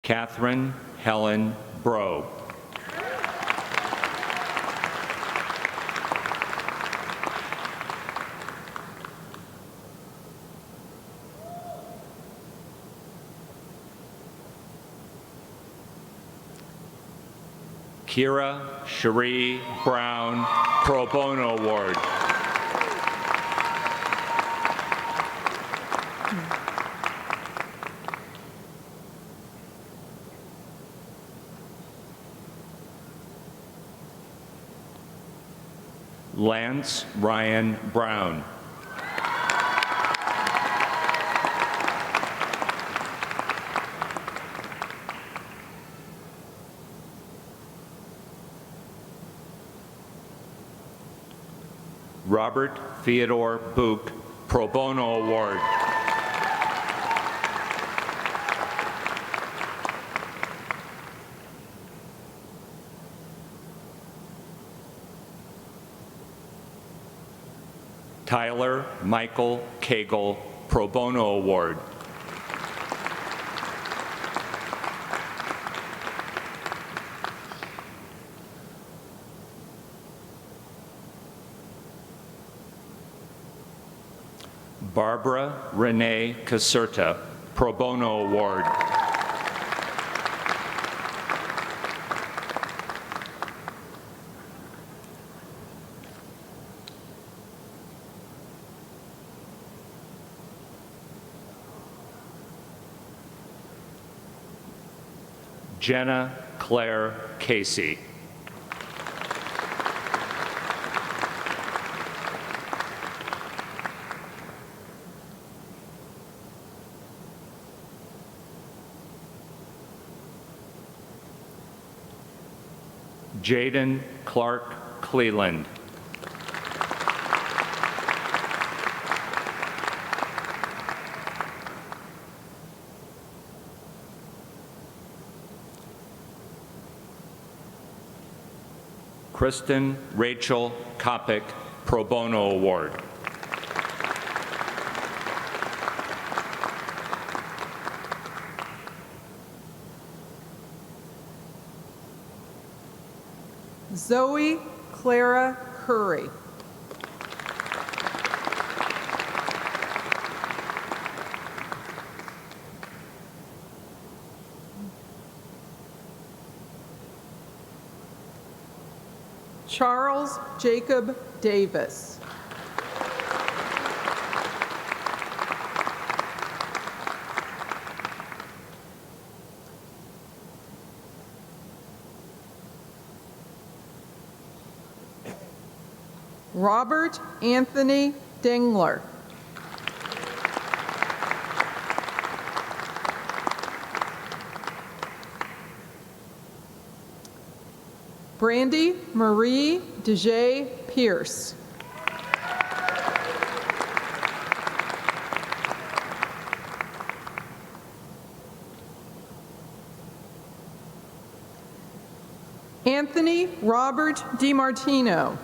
Catherine Helen Bro. Kira Cherie Brown, Pro Bono Award. Lance Ryan Brown. Robert Theodore Book, Pro Bono Award. Tyler Michael Cagle, Pro Bono Award. Barbara Renee Caserta, Pro Bono Award. Jenna Claire Casey. Jaden Clark Cleland. Kristen Rachel Kopic, Pro Bono Award. Zoe Clara Curry. Charles Jacob Davis. Robert Anthony Dingler. Brandy Marie DeJay Pierce. Anthony Robert DiMartino.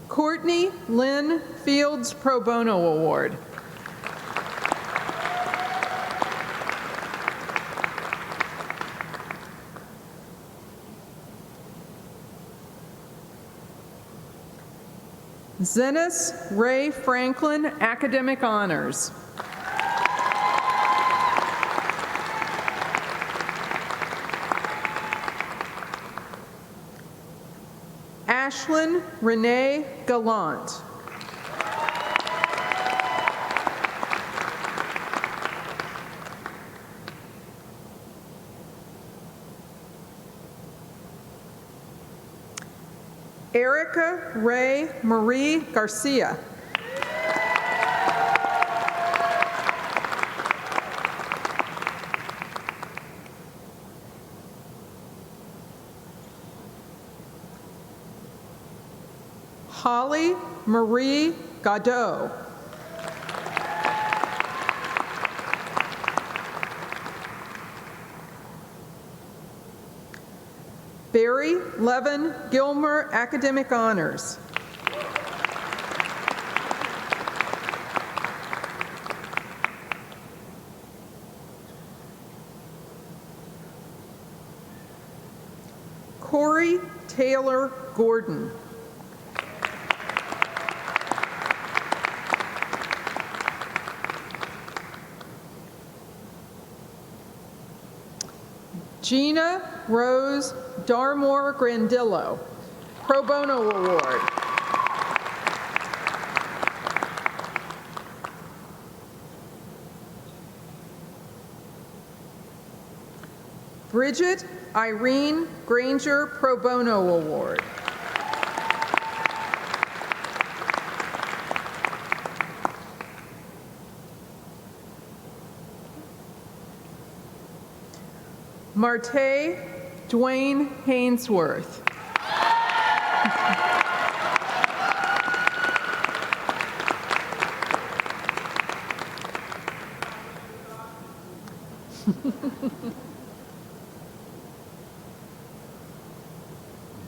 Courtney Lynn Fields Pro Bono Award. Zenas Ray Franklin Academic Honors. Ashlyn Renee Gallant. Erica Ray Marie Garcia. Marie Godot. Barry Levin Gilmer Academic Honors. Corey Taylor Gordon. Gina Rose Darmore Grandillo, Pro Bono Award. Bridget Irene Granger Pro Bono Award. Marte Dwayne Hainsworth.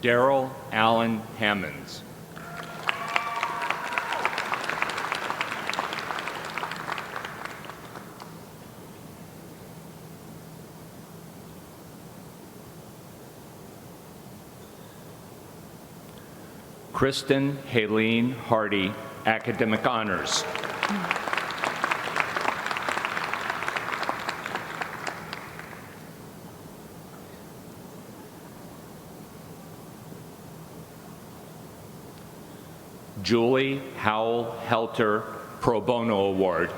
Daryl Allen Hammonds. Kristen Haleen Hardy, Academic Honors. Julie Howell Helter, Pro Bono Award.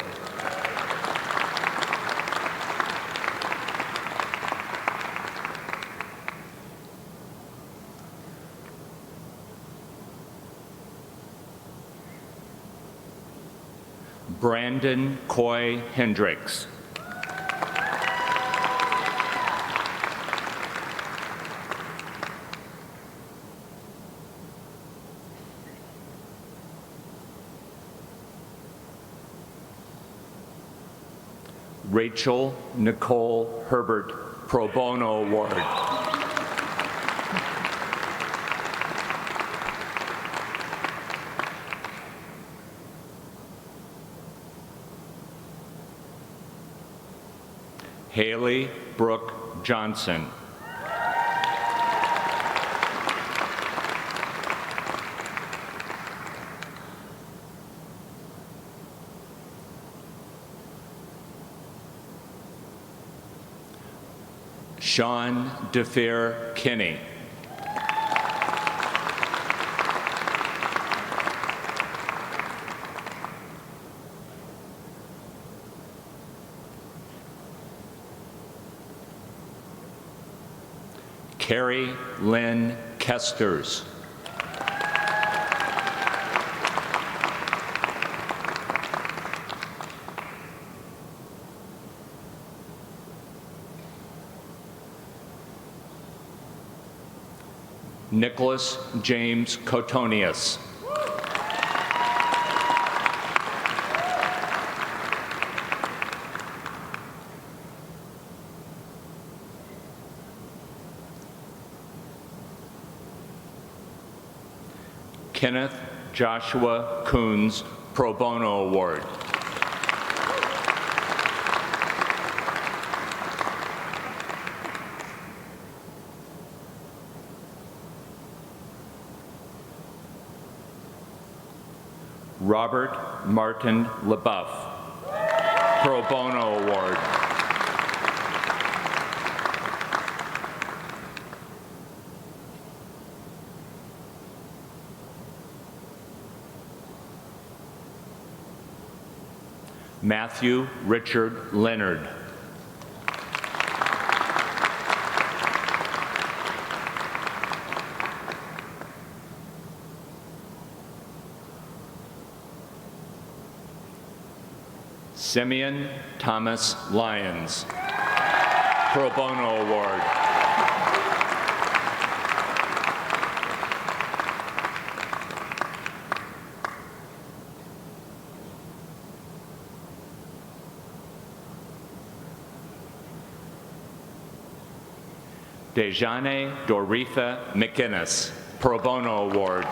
Brandon Coy Hendricks. Rachel Nicole Herbert, Pro Bono Award. Haley Brooke Johnson. Sean DeFeer Kinney. Carrie Lynn Kesters. Nicholas James Cotonius. Kenneth Joshua Coons, Pro Bono Award. Robert Martin LeBeuf, Pro Bono Award. Matthew Richard Leonard. Simeon Thomas Lyons, Pro Bono Award. Dejane Doretha McInnes, Pro Bono Award.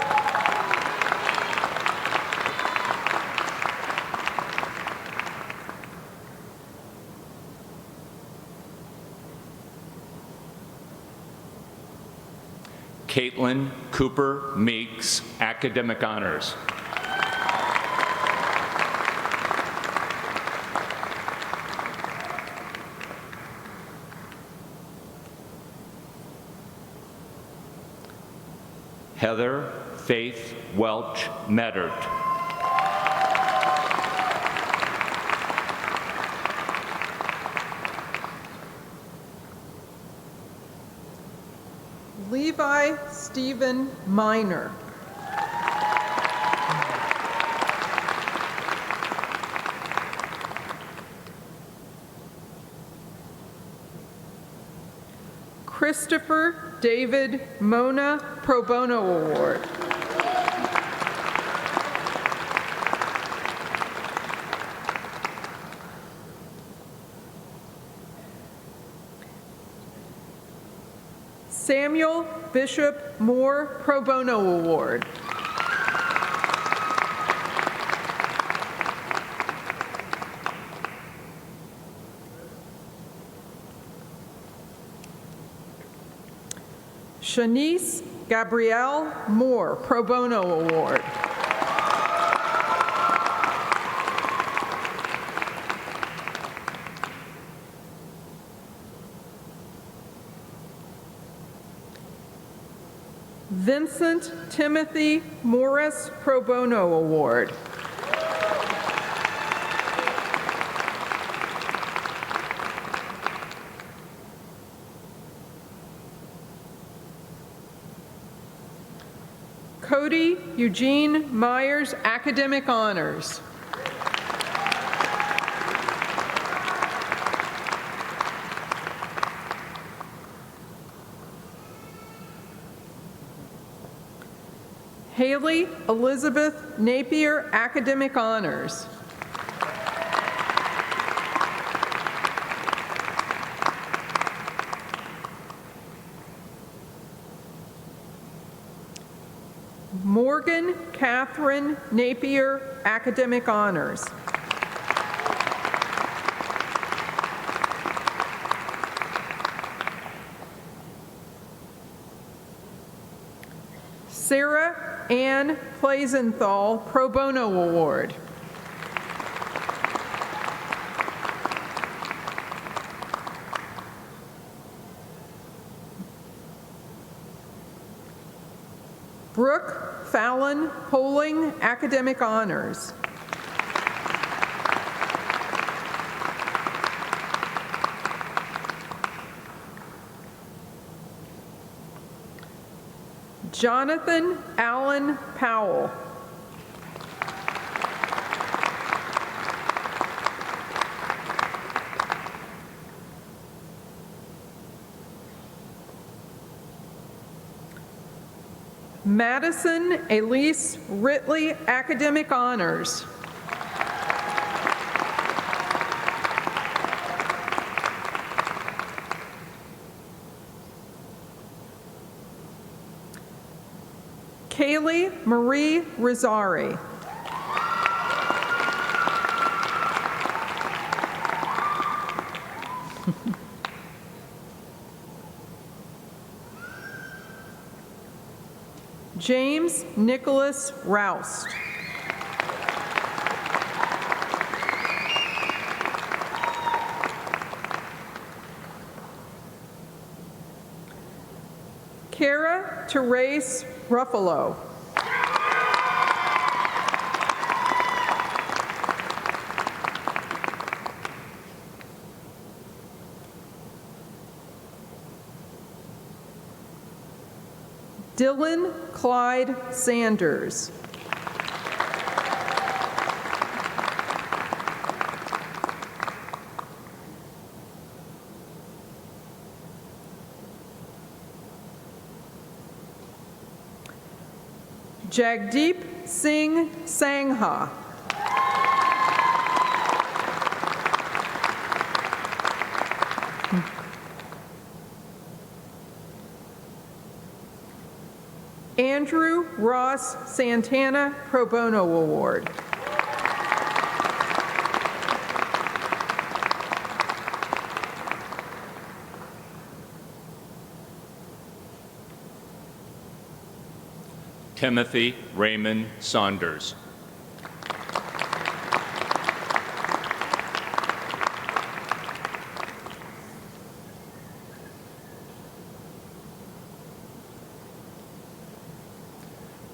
Caitlin Cooper Meeks, Academic Honors. Heather Faith Welch Meddert. Levi Stephen Minor. Christopher David Mona Pro Bono Award. Samuel Bishop Moore Pro Bono Award. Shanice Gabrielle Moore Pro Bono Award. Vincent Timothy Morris Pro Bono Award. Kody Eugene Myers Academic Honors. Haley Elizabeth Napier Academic Honors. Morgan Catherine Napier Academic Honors. Sarah Ann Plazenthal Pro Bono Award. Brooke Fallon Poling Academic Honors. Jonathan Allen Powell. Madison Elise Ritley Academic Honors. Kaylee Marie Rosari. James Nicholas Roust. Kara Therese Ruffalo. Dylan Clyde Sanders. Jagdeep Singh Sangha. Andrew Ross Santana Pro Bono Award. Timothy Raymond Saunders.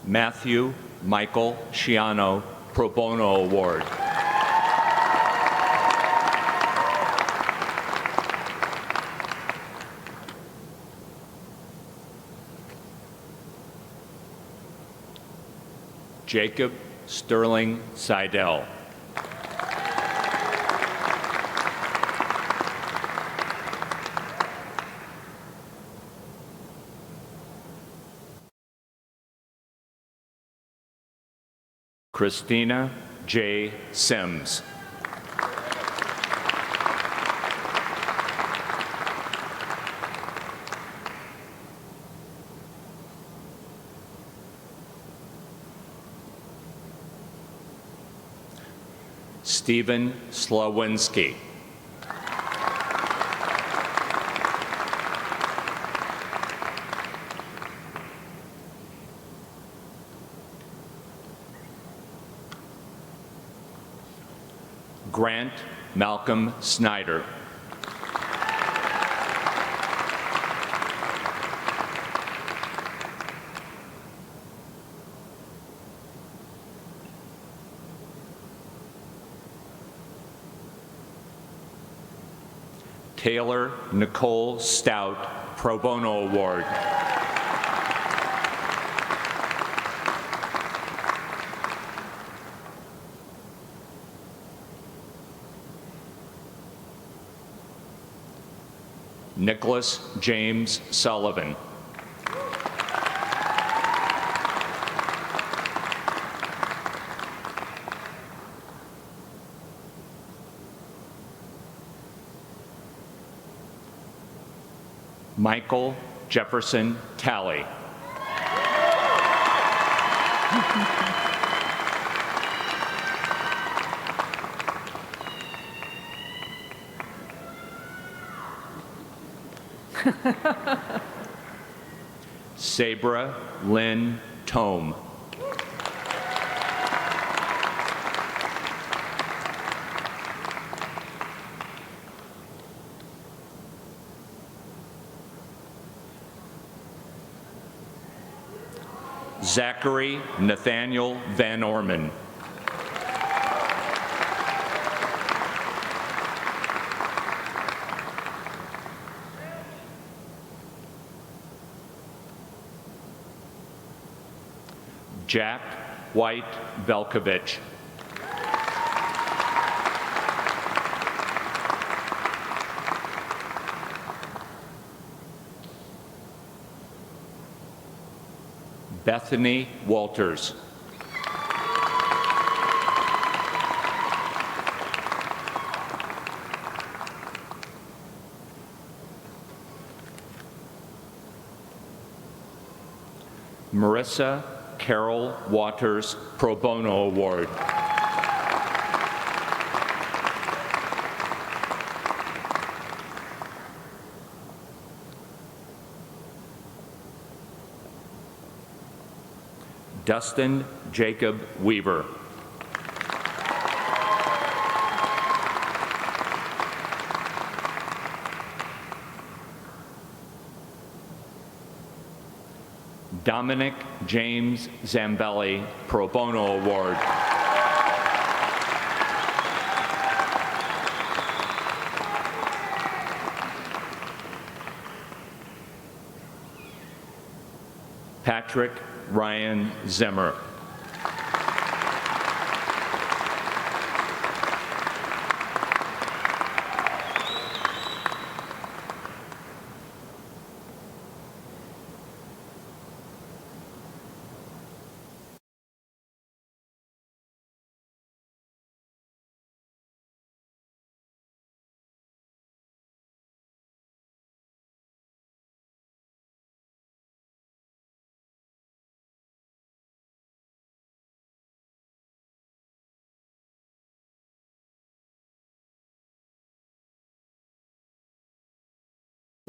Matthew Michael Shiano Pro Bono Award. Jacob Sterling Seidel. Christina J. Sims. Stephen Slawinski. Grant Malcolm Snyder. Taylor Nicole Stout Pro Bono Award. Nicholas James Sullivan. Michael Jefferson Talley. Sabra Lynn Tome. Zachary Nathaniel Van Orman. Jack White Velkovich. Bethany Walters. Marissa Carol Waters Pro Bono Award. Dustin Jacob Weaver. Dominic James Zambelli Pro Bono Award. Patrick Ryan Zimmer.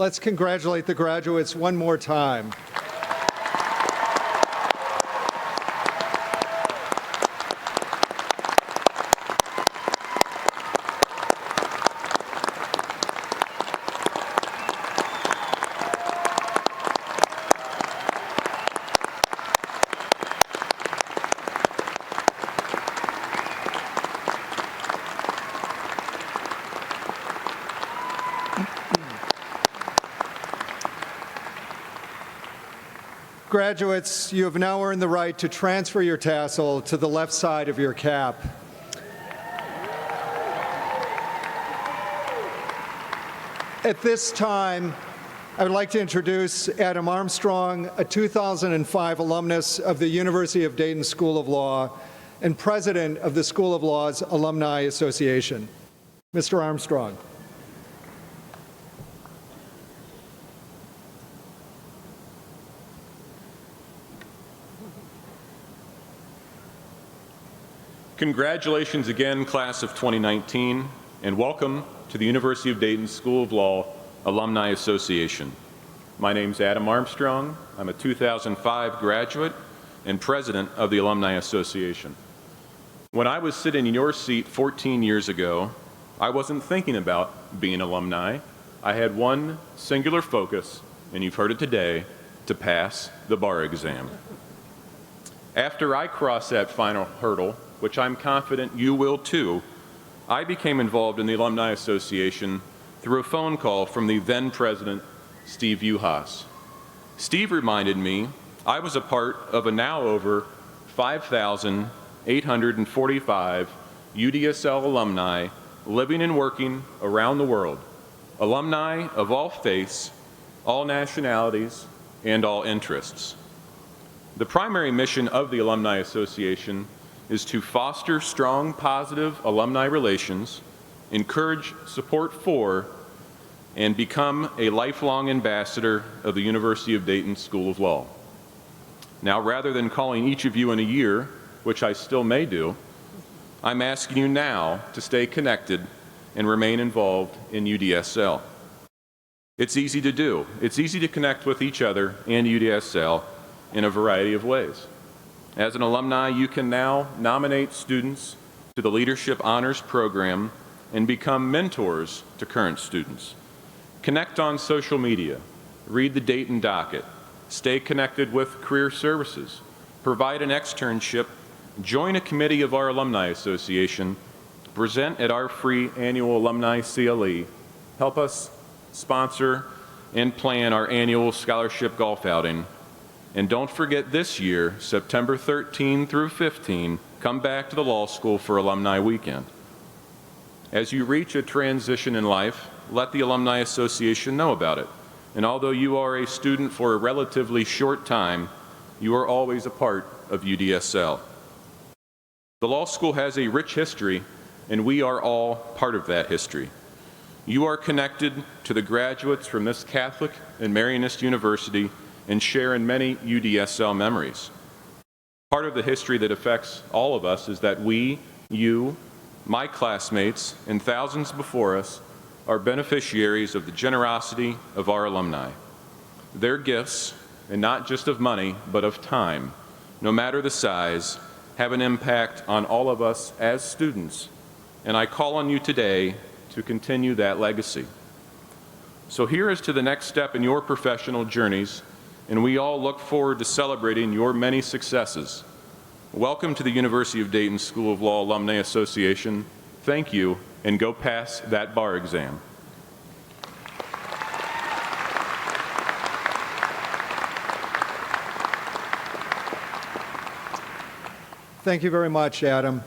Let's congratulate the graduates one more time. Graduates, you have now earned the right to transfer your tassel to the left side of your cap. At this time, I would like to introduce Adam Armstrong, a 2005 alumnus of the University of Dayton School of Law and president of the School of Law's Alumni Association. Mr. Armstrong. Congratulations again, class of 2019, and welcome to the University of Dayton School of Law Alumni Association. My name's Adam Armstrong. I'm a 2005 graduate and president of the Alumni Association. When I was sitting in your seat 14 years ago, I wasn't thinking about being an alumni. I had one singular focus, and you've heard it today, to pass the bar exam. After I crossed that final hurdle, which I'm confident you will too, I became involved in the Alumni Association through a phone call from the then president, Steve Uhas. Steve reminded me I was a part of a now over 5,845 UDSL alumni living and working around the world, alumni of all faiths, all nationalities, and all interests. The primary mission of the Alumni Association is to foster strong, positive alumni relations, encourage support for, and become a lifelong ambassador of the University of Dayton School of Law. Now, rather than calling each of you in a year, which I still may do, I'm asking you now to stay connected and remain involved in UDSL. It's easy to do. It's easy to connect with each other and UDSL in a variety of ways. As an alumni, you can now nominate students to the Leadership Honors Program and become mentors to current students. Connect on social media, read the Dayton docket, stay connected with career services, provide an externship, join a committee of our Alumni Association, present at our free annual Alumni CLE, help us sponsor and plan our annual scholarship golf outing. And don't forget this year, September 13 through 15, come back to the law school for Alumni Weekend. As you reach a transition in life, let the Alumni Association know about it. And although you are a student for a relatively short time, you are always a part of UDSL. The law school has a rich history, and we are all part of that history. You are connected to the graduates from this Catholic and Marianist university and share in many UDSL memories. Part of the history that affects all of us is that we, you, my classmates, and thousands before us are beneficiaries of the generosity of our alumni. Their gifts, and not just of money, but of time, no matter the size, have an impact on all of us as students, and I call on you today to continue that legacy. So here is to the next step in your professional journeys, and we all look forward to celebrating your many successes. Welcome to the University of Dayton School of Law Alumni Association. Thank you, and go pass that bar exam. Thank you very much, Adam.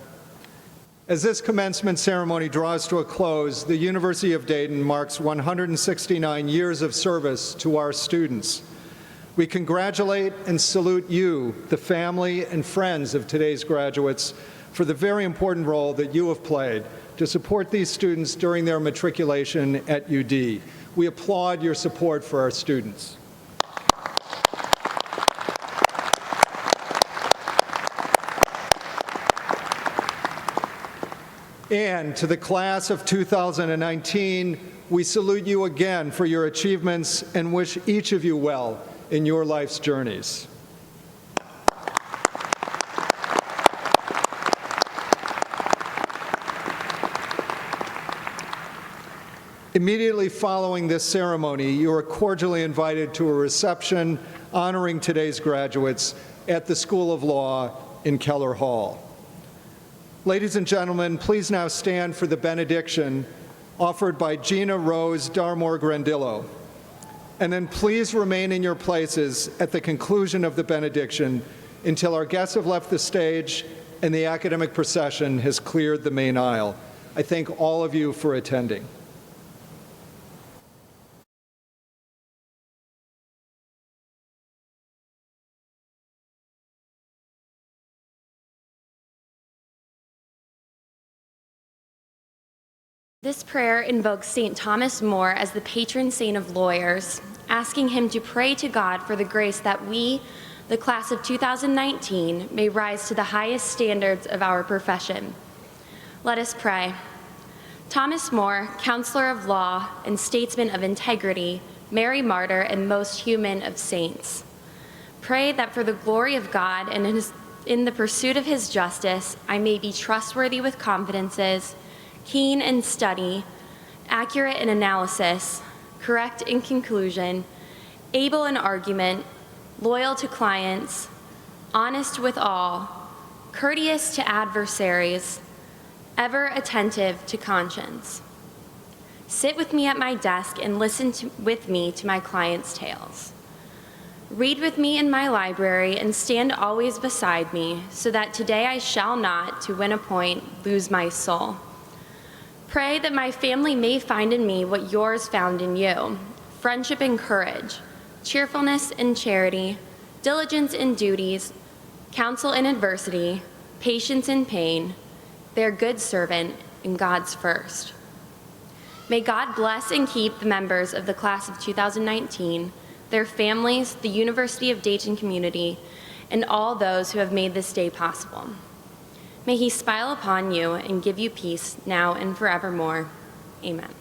As this commencement ceremony draws to a close, the University of Dayton marks 169 years of service to our students. We congratulate and salute you, the family and friends of today's graduates, for the very important role that you have played to support these students during their matriculation at UD. We applaud your support for our students. And to the class of 2019, we salute you again for your achievements and wish each of you well in your life's journeys. Immediately following this ceremony, you are cordially invited to a reception honoring today's graduates at the School of Law in Keller Hall. Ladies and gentlemen, please now stand for the benediction offered by Gina Rose Darmore-Grandillo. And then please remain in your places at the conclusion of the benediction until our guests have left the stage and the academic procession has cleared the main aisle. I thank all of you for attending. This prayer invokes St. Thomas More as the patron saint of lawyers, asking him to pray to God for the grace that we, the class of 2019, may rise to the highest standards of our profession. Let us pray. Thomas More, counselor of law and statesman of integrity, Mary Martyr, and most human of saints, pray that for the glory of God and in the pursuit of his justice, I may be trustworthy with confidences, keen in study, accurate in analysis, correct in conclusion, able in argument, loyal to clients, honest with all, courteous to adversaries, ever attentive to conscience. Sit with me at my desk and listen with me to my clients' tales. Read with me in my library and stand always beside me, so that today I shall not, to win a point, lose my soul. Pray that my family may find in me what yours found in you: friendship and courage, cheerfulness and charity, diligence in duties, counsel in adversity, patience in pain, their good servant, and God's first. May God bless and keep the members of the class of 2019, their families, the University of Dayton community, and all those who have made this day possible. May he smile upon you and give you peace now and forevermore. Amen.